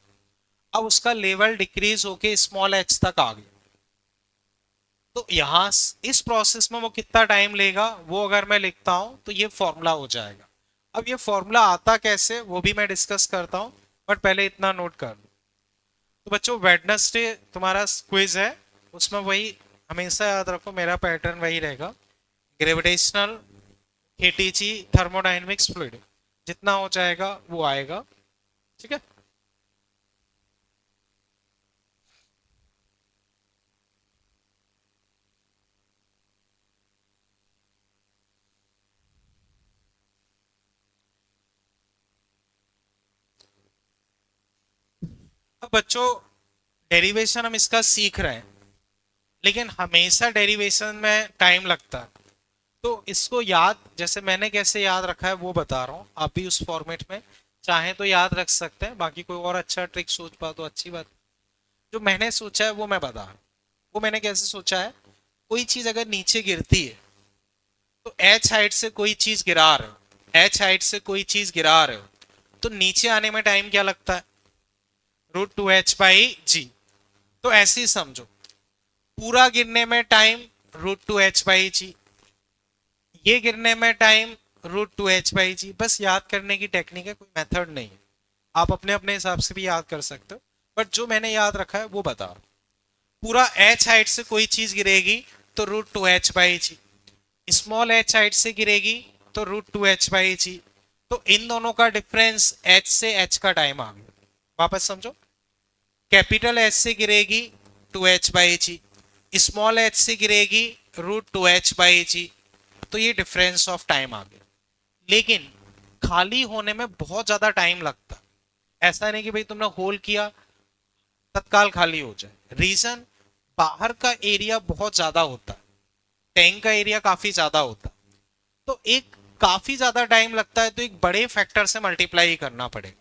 अब उसका लेवल डिक्रीज होके स्मॉल एच तक आ गया, तो यहां इस प्रोसेस में वो कितना टाइम लेगा वो अगर मैं लिखता हूं तो ये फॉर्मूला हो जाएगा। अब ये फॉर्मूला आता कैसे वो भी मैं डिस्कस करता हूं, बट पहले इतना नोट कर लो। तो बच्चों वेडनेसडे तुम्हारा क्विज है, उसमें वही हमेशा याद रखो, मेरा पैटर्न वही रहेगा, ग्रेविटेशनल, केटीजी, थर्मोडायनेमिक्स, फ्लूइड, जितना हो जाएगा वो आएगा, ठीक है। अब बच्चों डेरिवेशन हम इसका सीख रहे हैं, लेकिन हमेशा डेरिवेशन में टाइम लगता है, तो इसको याद, जैसे मैंने कैसे याद रखा है वो बता रहा हूँ, आप भी उस फॉर्मेट में चाहें तो याद रख सकते हैं, बाकी कोई और अच्छा ट्रिक सोच पा तो अच्छी बात। जो मैंने सोचा है वो मैं बता रहा हूँ। वो मैंने कैसे सोचा है, कोई चीज अगर नीचे गिरती है तो एच हाइट से कोई चीज गिरा रहे हो, एच हाइट से कोई चीज गिरा रहे हो, तो नीचे आने में टाइम क्या लगता है? √2h/g। तो ऐसे ही समझो, पूरा गिरने में टाइम √2h/g, ये गिरने में टाइम √2h/g। बस याद करने की टेक्निक है, कोई मेथड नहीं है, आप अपने अपने हिसाब से भी याद कर सकते हो, बट जो मैंने याद रखा है वो बता। पूरा h हाइट से कोई चीज गिरेगी तो √2h/g, स्मॉल h हाइट से गिरेगी तो √2h/g, तो इन दोनों का डिफरेंस h से h का टाइम आ गया। वापस समझो, कैपिटल H से गिरेगी 2h/g, स्मॉल h से गिरेगी √2h/g, तो ये डिफरेंस ऑफ टाइम आ गया। लेकिन खाली होने में बहुत ज्यादा टाइम लगता है, ऐसा नहीं कि भाई तुमने होल किया तत्काल खाली हो जाए। रीजन, बाहर का एरिया बहुत ज्यादा होता है, टैंक का एरिया काफी ज्यादा होता है, तो एक काफी ज्यादा टाइम लगता है, तो एक बड़े फैक्टर से मल्टीप्लाई करना पड़ेगा,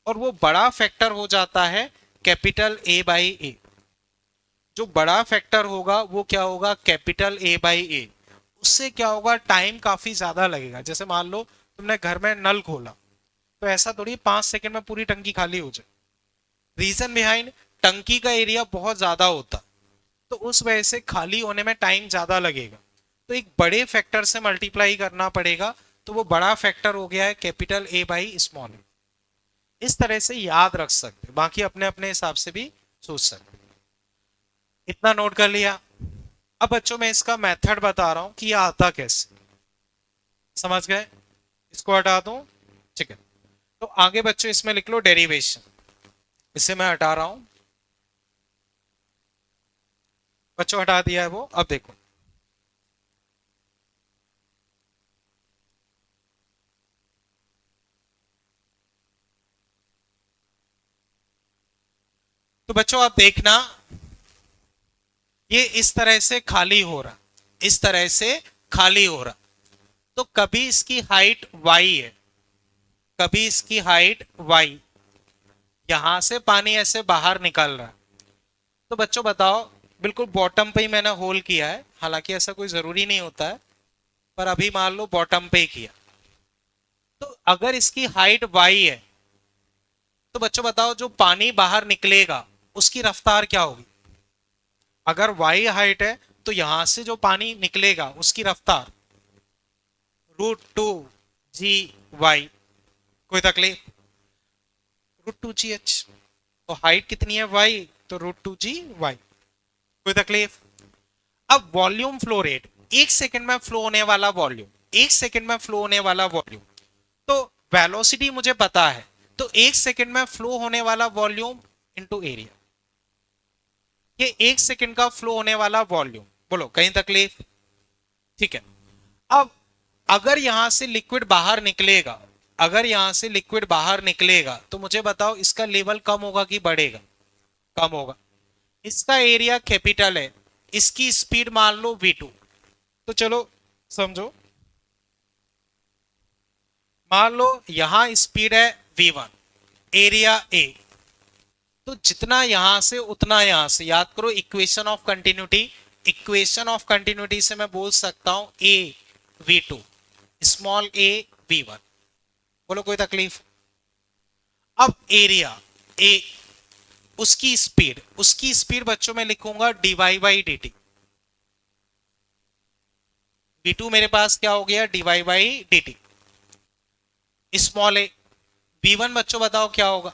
और वो बड़ा फैक्टर हो जाता है कैपिटल A/A। जो बड़ा फैक्टर होगा वो क्या होगा? Capital A/A। उससे क्या होगा? टाइम काफी ज्यादा लगेगा। जैसे मान लो तुमने घर में नल खोला, तो ऐसा थोड़ी 5 सेकंड में पूरी टंकी खाली हो जाए। रीजन बिहाइंड, टंकी का एरिया बहुत ज्यादा होता, तो उस वजह से खाली होने में टाइम ज्यादा लगेगा, तो एक बड़े फैक्टर से मल्टीप्लाई करना पड़ेगा। तो वो बड़ा फैक्टर हो गया है कैपिटल ए बाई स्मॉल ए। इस तरह से याद रख सकते, बाकी अपने अपने हिसाब से भी सोच सकते। इतना नोट कर लिया। अब बच्चों मैं इसका मेथड बता रहा हूं कि ये आता कैसे, समझ गए? इसको हटा दूं, ठीक है। तो आगे बच्चों इसमें लिख लो डेरिवेशन, इसे मैं हटा रहा हूं बच्चों, हटा दिया है वो। अब देखो, तो बच्चों आप देखना, ये इस तरह से खाली हो रहा, इस तरह से खाली हो रहा। तो कभी इसकी हाइट y है, कभी इसकी हाइट y, यहां से पानी ऐसे बाहर निकल रहा है। तो बच्चों बताओ, बिल्कुल बॉटम पे ही मैंने होल किया है, हालांकि ऐसा कोई जरूरी नहीं होता है, पर अभी मान लो बॉटम पे ही किया। तो अगर इसकी हाइट y है, तो बच्चों बताओ जो पानी बाहर निकलेगा उसकी रफ्तार क्या होगी? अगर y हाइट है तो यहां से जो पानी निकलेगा उसकी रफ्तार √2 g y। कोई तकलीफ? √2 g h। तो हाइट कितनी है y, तो √2 g y। कोई तकलीफ? अब वॉल्यूम फ्लो रेट, 1 सेकंड में फ्लो होने वाला वॉल्यूम, 1 सेकंड में फ्लो होने वाला वॉल्यूम। तो वेलोसिटी मुझे पता है, तो 1 सेकंड में फ्लो होने वाला वॉल्यूम इंटू एरिया, ये 1 सेकंड का फ्लो होने वाला वॉल्यूम। बोलो कहीं तकलीफ? ठीक है। अब अगर यहां से लिक्विड बाहर निकलेगा, अगर यहां से लिक्विड बाहर निकलेगा, तो मुझे बताओ इसका लेवल कम होगा कि बढ़ेगा? कम होगा। इसका एरिया कैपिटल है, इसकी स्पीड मान लो v2। तो चलो समझो, मान लो यहां स्पीड है v1, एरिया a, तो जितना यहां से उतना यहां से, याद करो equation of continuity, equation of continuity से मैं बोल सकता हूं a v2, small a v1। बोलो कोई तकलीफ? अब एरिया a, उसकी स्पीड, उसकी स्पीड बच्चों में लिखूंगा dy by D T. v2 मेरे पास क्या हो गया, dy by D T. Small A v1 बच्चों बताओ क्या होगा,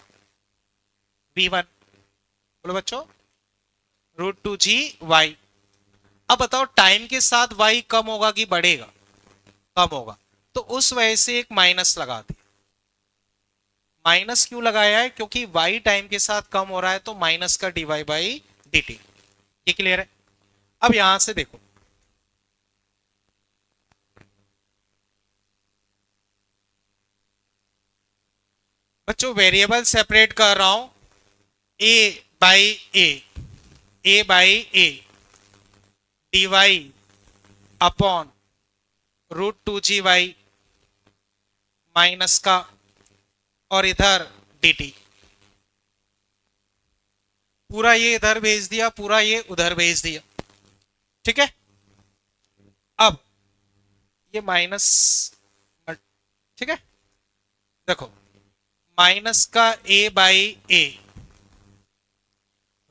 v1 बोलो बच्चों √2 g y। अब बताओ टाइम के साथ y कम होगा कि बढ़ेगा? कम होगा, तो उस वजह से एक माइनस लगा दिया। माइनस क्यों लगाया है? क्योंकि y टाइम के साथ कम हो रहा है, तो माइनस का dy बाई डी टी। ये क्लियर है? अब यहां से देखो, बच्चों वेरिएबल सेपरेट कर रहा हूं, a by a by a d y upon √2 g y minus का, और इधर dt। पूरा ये इधर भेज दिया, पूरा ये उधर भेज दिया, ठीक है। अब ये माइनस, ठीक है, देखो माइनस का a by A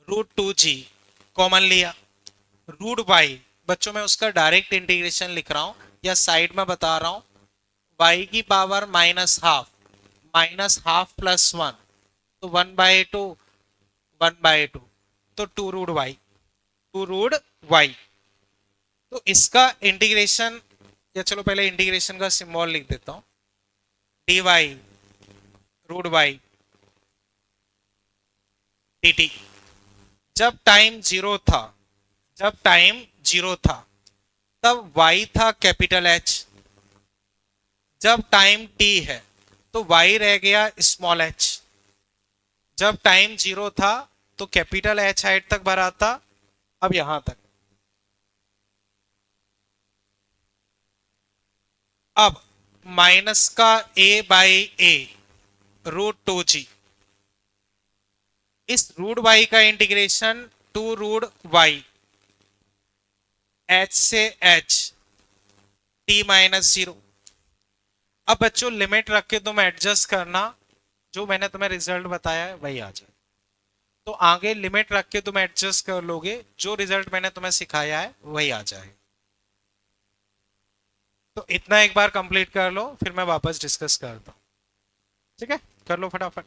√2 g common लिया, √y बच्चों में उसका डायरेक्ट इंटीग्रेशन लिख रहा हूं या साइड में बता रहा हूं, y की पावर -12, -12 प्लस 1, तो 1/2, 1/2, तो 2√y, 2√y। तो इसका इंटीग्रेशन, या चलो पहले इंटीग्रेशन का सिंबल लिख देता हूं, dy √y dt। जब टाइम जीरो था, जब टाइम जीरो था तब y था कैपिटल H, जब टाइम t है तो y रह गया स्मॉल h। जब टाइम जीरो था तो कैपिटल H हाइट तक भरा था, अब यहां तक। अब माइनस का a बाई ए √2 g, इस √y का इंटीग्रेशन 2√y, h से h t -0, अब बच्चों लिमिट रख के तुम एडजस्ट करना, जो मैंने तुम्हें रिजल्ट बताया है वही आ जाए। तो आगे लिमिट रख के तुम एडजस्ट कर लोगे, जो रिजल्ट मैंने तुम्हें सिखाया है वही आ जाए। तो इतना एक बार कंप्लीट कर लो, फिर मैं वापस डिस्कस करता हूँ। ठीक है, कर लो फटाफट।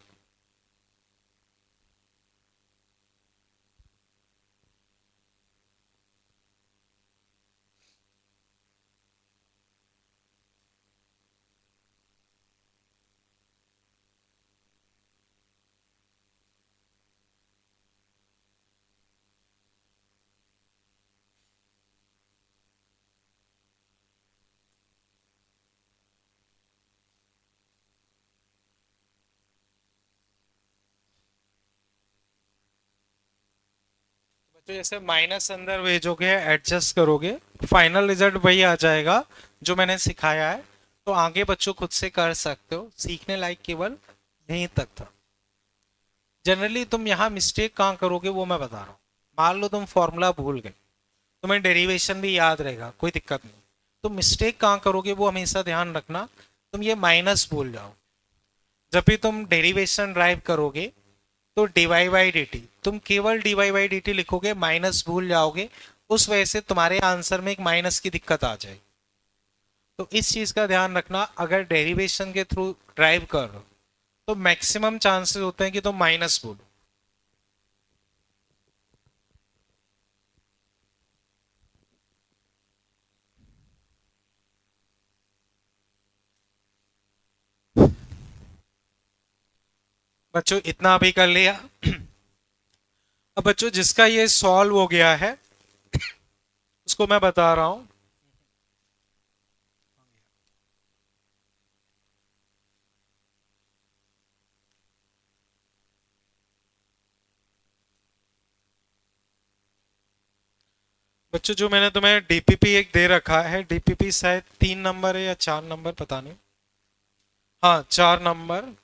तो जैसे माइनस अंदर भेजोगे, एडजस्ट करोगे, फाइनल रिजल्ट वही आ जाएगा जो मैंने सिखाया है। तो आगे बच्चों खुद से कर सकते हो, सीखने लायक केवल यहीं तक था। जनरली तुम यहाँ मिस्टेक कहाँ करोगे वो मैं बता रहा हूँ। मान लो तुम फॉर्मूला भूल गए, तुम्हें डेरिवेशन भी याद रहेगा, कोई दिक्कत नहीं। तो मिस्टेक कहाँ करोगे वो हमेशा ध्यान रखना, तुम ये माइनस भूल जाओ। जब भी तुम डेरिवेशन ड्राइव करोगे तो डीवाई बाई डी टी, तुम केवल डीवाई बाई डी टी लिखोगे, माइनस भूल जाओगे। उस वजह से तुम्हारे आंसर में एक माइनस की दिक्कत आ जाएगी। तो इस चीज का ध्यान रखना, अगर डेरिवेशन के थ्रू ड्राइव कर रहे हो तो मैक्सिमम चांसेस होते हैं कि तुम माइनस बोलो। बच्चों इतना अभी कर लिया। अब बच्चों जिसका ये सॉल्व हो गया है उसको मैं बता रहा हूं। बच्चों जो मैंने तुम्हें डीपीपी एक दे रखा है, डीपीपी शायद 3 नंबर है या 4 नंबर, पता नहीं। हाँ 4 नंबर।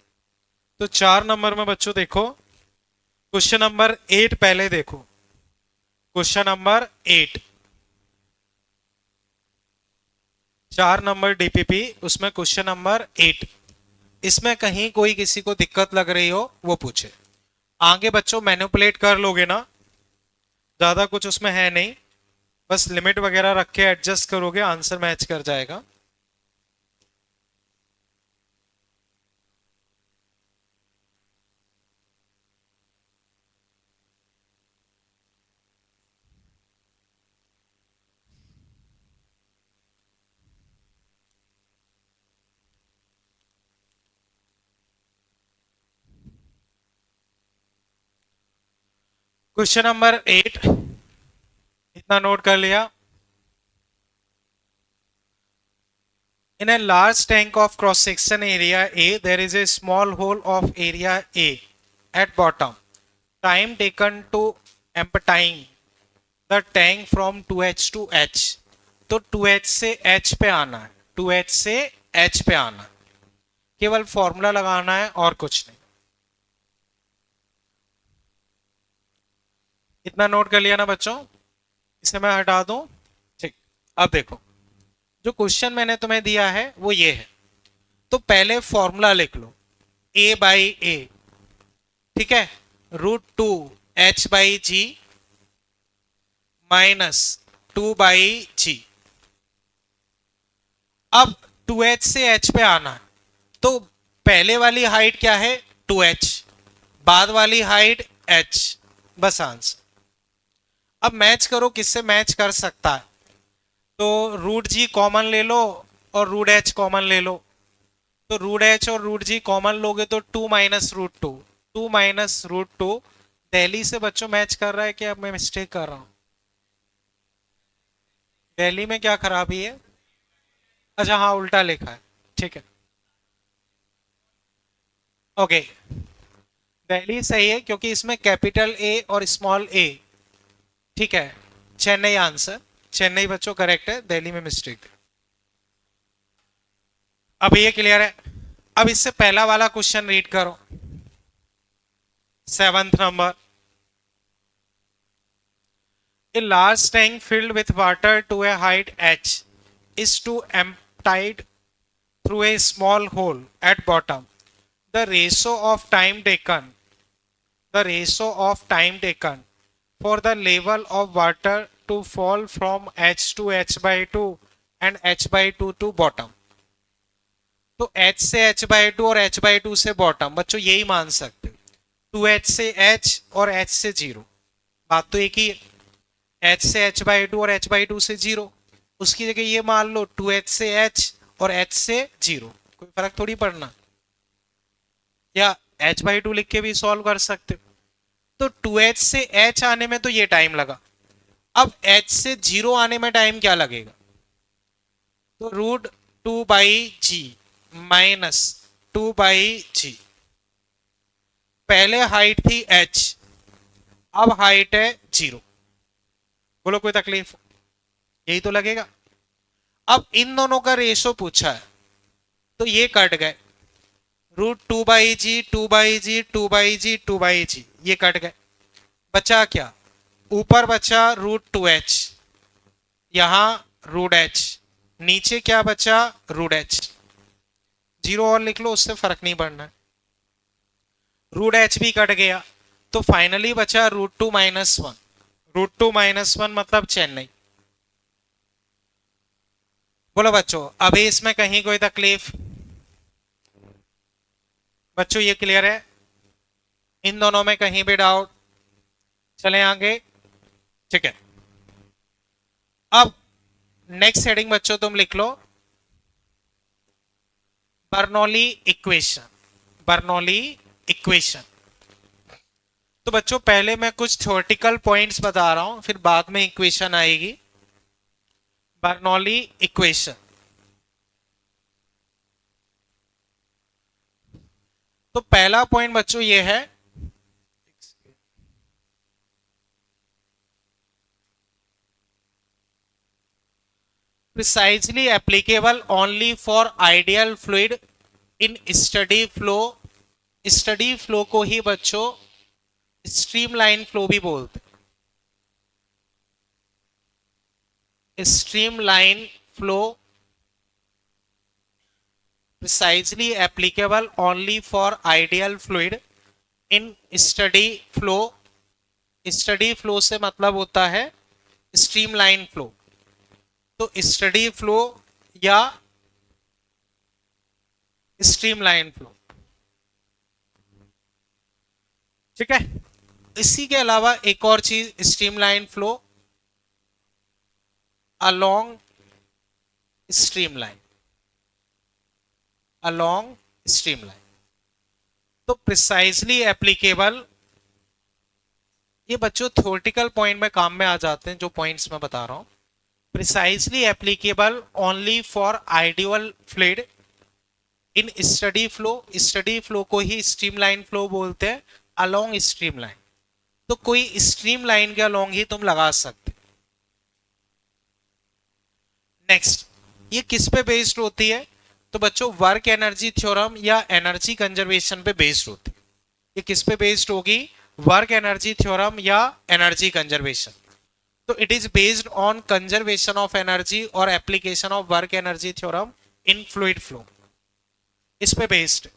तो 4 नंबर में बच्चों देखो, क्वेश्चन नंबर 8 पहले देखो। क्वेश्चन नंबर 8, 4 नंबर डीपीपी, उसमें क्वेश्चन नंबर 8। इसमें कहीं कोई किसी को दिक्कत लग रही हो वो पूछे। आगे बच्चों मैनिपुलेट कर लोगे ना, ज्यादा कुछ उसमें है नहीं, बस लिमिट वगैरह रख के एडजस्ट करोगे, आंसर मैच कर जाएगा। क्वेश्चन नंबर 8, इतना नोट कर लिया। In a large tank of cross section area A, there is a small hole of area A at bottom. Time taken to emptying the tank from 2H to H. तो 2H से H पे आना है, 2H से H पे आना है, केवल फॉर्मूला लगाना है और कुछ नहीं। इतना नोट कर लिया ना बच्चों, इसे मैं हटा दूं। ठीक, अब देखो, जो क्वेश्चन मैंने तुम्हें दिया है वो ये है। तो पहले फॉर्मूला लिख लो, ए बाई ए, ठीक है, √2 H/G माइनस 2/G। अब 2H से H पे आना है, तो पहले वाली हाइट क्या है 2H, बाद वाली हाइट H, बस आंसर। अब मैच करो, किससे मैच कर सकता है। तो √G कॉमन ले लो और √H कॉमन ले लो। तो √H और √G कॉमन लोगे तो 2 माइनस √2, 2 माइनस √2। दिल्ली से बच्चों मैच कर रहा है कि अब मैं मिस्टेक कर रहा हूं। दिल्ली में क्या खराबी है? अच्छा हाँ, उल्टा लिखा है, ठीक है, ओके। दिल्ली सही है क्योंकि इसमें कैपिटल ए और स्मॉल ए, ठीक है। चेन्नई आंसर, चेन्नई बच्चों करेक्ट है, दिल्ली में मिस्टेक। अब ये क्लियर है। अब इससे पहला वाला क्वेश्चन रीड करो, 7th number. A large tank filled with water to a height h is to emptied through a small hole at bottom, the ratio of time taken, the ratio of time taken for the level of water to fall from h to h by 2 and h by 2 to bottom. तो h से h by 2 और h by 2 से bottom, बच्चों यही मान सकते हो, 2h से h और h से 0, बात तो एक ही है, h से h by 2 और h by 2 से 0, उसकी जगह ये मान लो 2h से h और h से 0, कोई फर्क थोड़ी पड़ना, या h by 2 लिख के भी सॉल्व कर सकते हो। तो 2h से h आने में तो ये टाइम लगा, अब h से 0 आने में टाइम क्या लगेगा, तो root 2 by G minus 2 by G, पहले हाइट थी h, अब हाइट है 0, बोलो कोई तकलीफ, यही तो लगेगा। अब इन दोनों का रेशो पूछा है तो ये कट गए, root 2 by G 2 by G 2 by G 2 by G, ये कट गए, बचा क्या, ऊपर बचा रूट 2h, यहां रूट h, नीचे क्या बचा रूट h, 0 और लिख लो, उससे फर्क नहीं पड़ना, रूट h भी कट गया, तो फाइनली बचा रूट 2 माइनस 1, रूट 2 माइनस 1 मतलब चेन्नई। बोलो बच्चों अभी इसमें कहीं कोई तकलीफ, बच्चों ये क्लियर है, इन दोनों में कहीं भी डाउट, चले आगे, ठीक है। अब नेक्स्ट हेडिंग बच्चों तुम लिख लो बर्नौली इक्वेशन, बर्नौली इक्वेशन। तो बच्चों पहले मैं कुछ थ्योरेटिकल पॉइंट्स बता रहा हूं, फिर बाद में इक्वेशन आएगी। बर्नौली इक्वेशन, तो पहला पॉइंट बच्चों ये है, precisely applicable only for ideal fluid in steady flow, steady flow को ही बच्चों स्ट्रीमलाइन फ्लो भी बोलते हैं, streamline flow precisely applicable only for ideal fluid in study flow, steady flow से मतलब होता है स्ट्रीमलाइन फ्लो, तो स्टडी फ्लो या स्ट्रीमलाइन फ्लो, ठीक है। इसी के अलावा एक और चीज streamline flow along streamline, along streamline, तो प्रिसाइजली एप्लीकेबल, ये बच्चों थ्योरेटिकल पॉइंट में काम में आ जाते हैं जो पॉइंट्स मैं बता रहा हूं, precisely applicable only for ideal fluid in steady flow, steady flow को ही स्ट्रीमलाइन फ्लो बोलते हैं, अलोंग स्ट्रीमलाइन, तो कोई स्ट्रीमलाइन के अलोंग ही तुम लगा सकते। नेक्स्ट, ये किस पे बेस्ड होती है, तो बच्चों वर्क एनर्जी थ्योरम या एनर्जी कंजर्वेशन पे बेस्ड होती है। ये किस पे बेस्ड होगी, वर्क एनर्जी थ्योरम या एनर्जी कंजर्वेशन, तो it is based on conservation of energy और application of work energy theorem in fluid flow, इस पे based.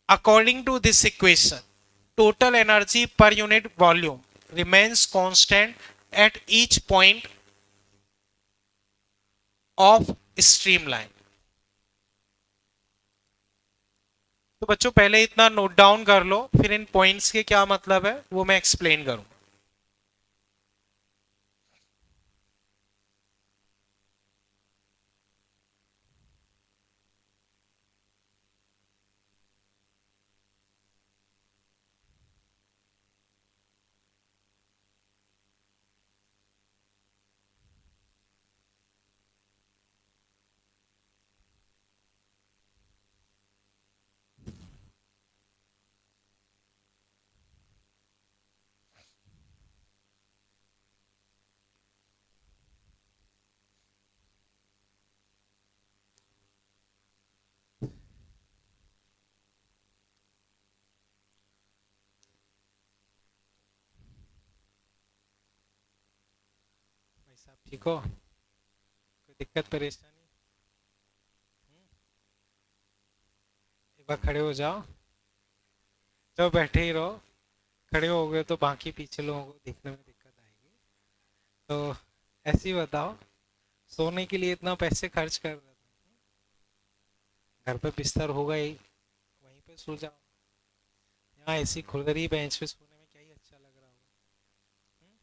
According to this equation total energy per unit volume remains constant at each point of streamline। तो बच्चों पहले इतना note down कर लो, फिर इन points के क्या मतलब है वो मैं एक्सप्लेन करूं। भाई साहब ठीक हो, कोई दिक्कत परेशानी? थोड़ा खड़े हो जाओ, तो बैठे ही रहो। खड़े हो गए तो बाकी पीछे लोगों को देखने में दिक्कत आएगी। तो ऐसे ही बताओ, सोने के लिए इतना पैसे खर्च कर रहे हो, घर पे बिस्तर होगा ही, वहीं पे सो जाओ। यहाँ ऐसी खुरदरी बेंच पे सोने में क्या ही अच्छा लग रहा होगा। हम्म?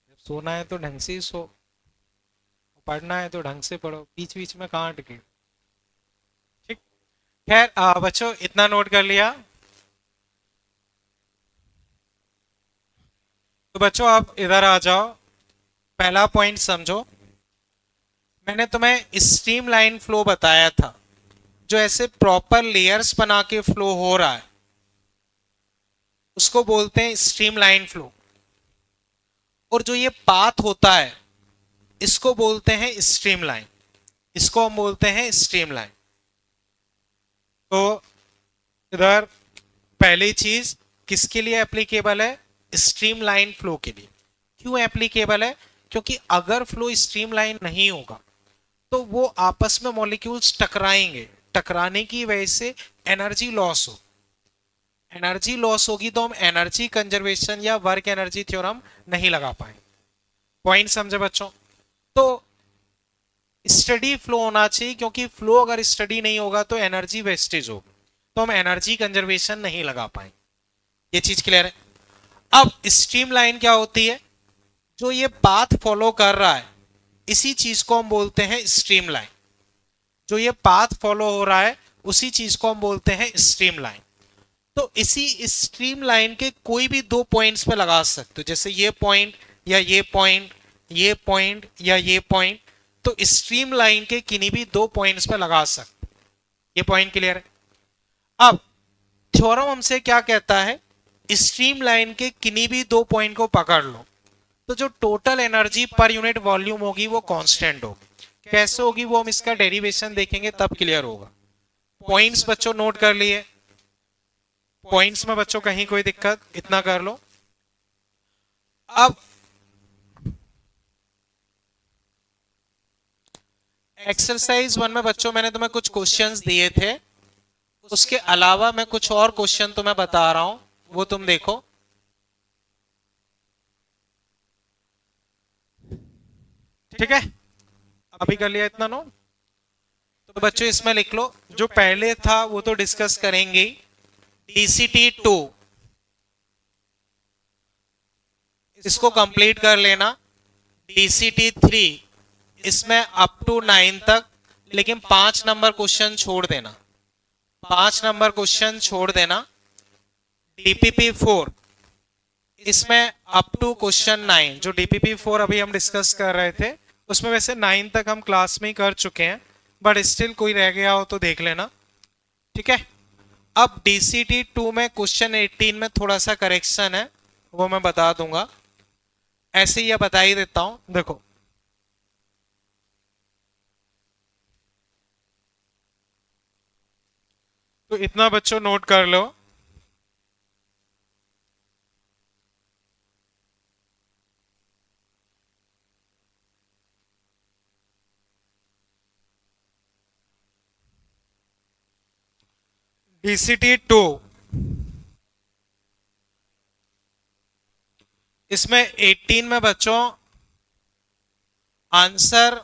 जब सोना है तो ढंग से ही सो, पढ़ना है तो ढंग से पढ़ो, बीच बीच में कहाँ अटके। ठीक। खैर बच्चों इतना नोट कर लिया। तो बच्चों आप इधर आ जाओ, पहला पॉइंट समझो। मैंने तुम्हें स्ट्रीमलाइन फ्लो बताया था, जो ऐसे प्रॉपर लेयर्स बना के फ्लो हो रहा है उसको बोलते हैं स्ट्रीमलाइन फ्लो। और जो ये पाथ होता है इसको बोलते हैं स्ट्रीमलाइन, इसको हम बोलते हैं स्ट्रीमलाइन। तो इधर पहली चीज किसके लिए एप्लीकेबल है? स्ट्रीमलाइन फ्लो के लिए। क्यों एप्लीकेबल है? क्योंकि अगर फ्लो स्ट्रीमलाइन नहीं होगा तो वो आपस में मॉलिक्यूल्स टकराएंगे, टकराने की वजह से एनर्जी लॉस हो, एनर्जी लॉस होगी तो हम एनर्जी कंजर्वेशन या वर्क एनर्जी थ्योरम नहीं लगा पाएंगे। पॉइंट समझे बच्चों? तो स्टडी फ्लो होना चाहिए, क्योंकि फ्लो अगर स्टडी नहीं होगा तो एनर्जी वेस्टेज होगी, तो हम एनर्जी कंजर्वेशन नहीं लगा पाएंगे। ये चीज क्लियर है? अब स्ट्रीमलाइन क्या होती है? जो ये पाथ फॉलो कर रहा है इसी चीज को हम बोलते हैं स्ट्रीमलाइन। जो ये पाथ फॉलो हो रहा है उसी चीज को हम बोलते हैं स्ट्रीमलाइन। तो इसी स्ट्रीमलाइन के कोई भी दो पॉइंट्स पे लगा सकते हो, जैसे ये पॉइंट या ये पॉइंट, ये पॉइंट या ये पॉइंट। तो स्ट्रीमलाइन के किन्हीं भी दो पॉइंट्स पे लगा सकते। ये पॉइंट क्लियर है? अब थ्योरम हमसे क्या कहता है? स्ट्रीमलाइन के किन्हीं भी दो पॉइंट को पकड़ लो तो जो total energy per unit volume होगी वो कांस्टेंट होगी। कैसे होगी वो हम इसका डेरिवेशन देखेंगे तब क्लियर होगा। पॉइंट्स बच्चों नोट कर लिए? पॉइंट्स में बच्चों कहीं कोई दिक्कत? इतना कर लो। अब एक्सरसाइज 1 में बच्चों मैंने तुम्हें कुछ क्वेश्चंस दिए थे, उसके अलावा मैं कुछ और क्वेश्चन तुम्हें बता रहा हूं, वो तुम देखो। ठीक है, अभी कर लिया इतना नो? तो बच्चों इसमें लिख लो, जो पहले था वो तो डिस्कस करेंगे। डीसीटी 2 इसको कंप्लीट कर लेना। डीसीटी 3 इसमें अप टू 9 तक, लेकिन 5 नंबर क्वेश्चन छोड़ देना, 5 नंबर क्वेश्चन छोड़ देना। डीपीपी 4 इसमें अप टू क्वेश्चन 9, जो डीपीपी 4 अभी हम डिस्कस कर रहे थे उसमें वैसे 9 तक हम क्लास में ही कर चुके हैं, बट स्टिल कोई रह गया हो तो देख लेना। ठीक है, अब डीसीटी 2 में क्वेश्चन 18 में थोड़ा सा करेक्शन है, वो मैं बता दूंगा, ऐसे ही बता ही देता हूं। देखो तो इतना बच्चों नोट कर लो। डीसीटी 2 इसमें 18 में बच्चों आंसर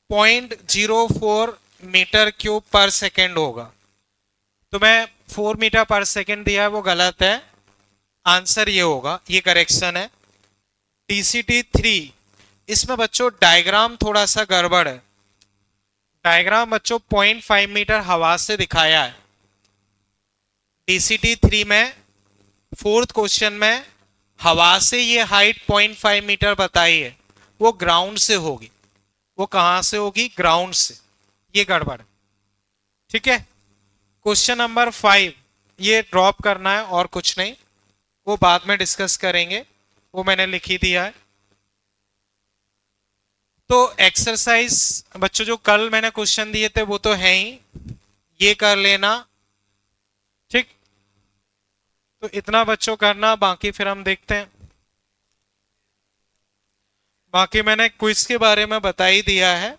0.04 मीटर क्यूब पर सेकेंड होगा। तो मैं 4 मीटर पर सेकेंड दिया है वो गलत है, आंसर ये होगा, ये करेक्शन है। डीसीटी 3 इसमें बच्चों डायग्राम थोड़ा सा गड़बड़ है, डायग्राम बच्चों 0.5 मीटर हवा से दिखाया है। डीसीटी 3 में फोर्थ क्वेश्चन में हवा से ये हाइट 0.5 मीटर बताई है, वो ग्राउंड से होगी। वो कहां से होगी? ग्राउंड से। ये गड़बड़। ठीक है, क्वेश्चन नंबर 5 ये ड्रॉप करना है और कुछ नहीं, वो बाद में डिस्कस करेंगे, वो मैंने लिख ही दिया है। तो एक्सरसाइज बच्चों जो कल मैंने क्वेश्चन दिए थे वो तो है ही, ये कर लेना। ठीक, तो इतना बच्चों करना, बाकी फिर हम देखते हैं। बाकी मैंने क्विज के बारे में बता ही दिया है।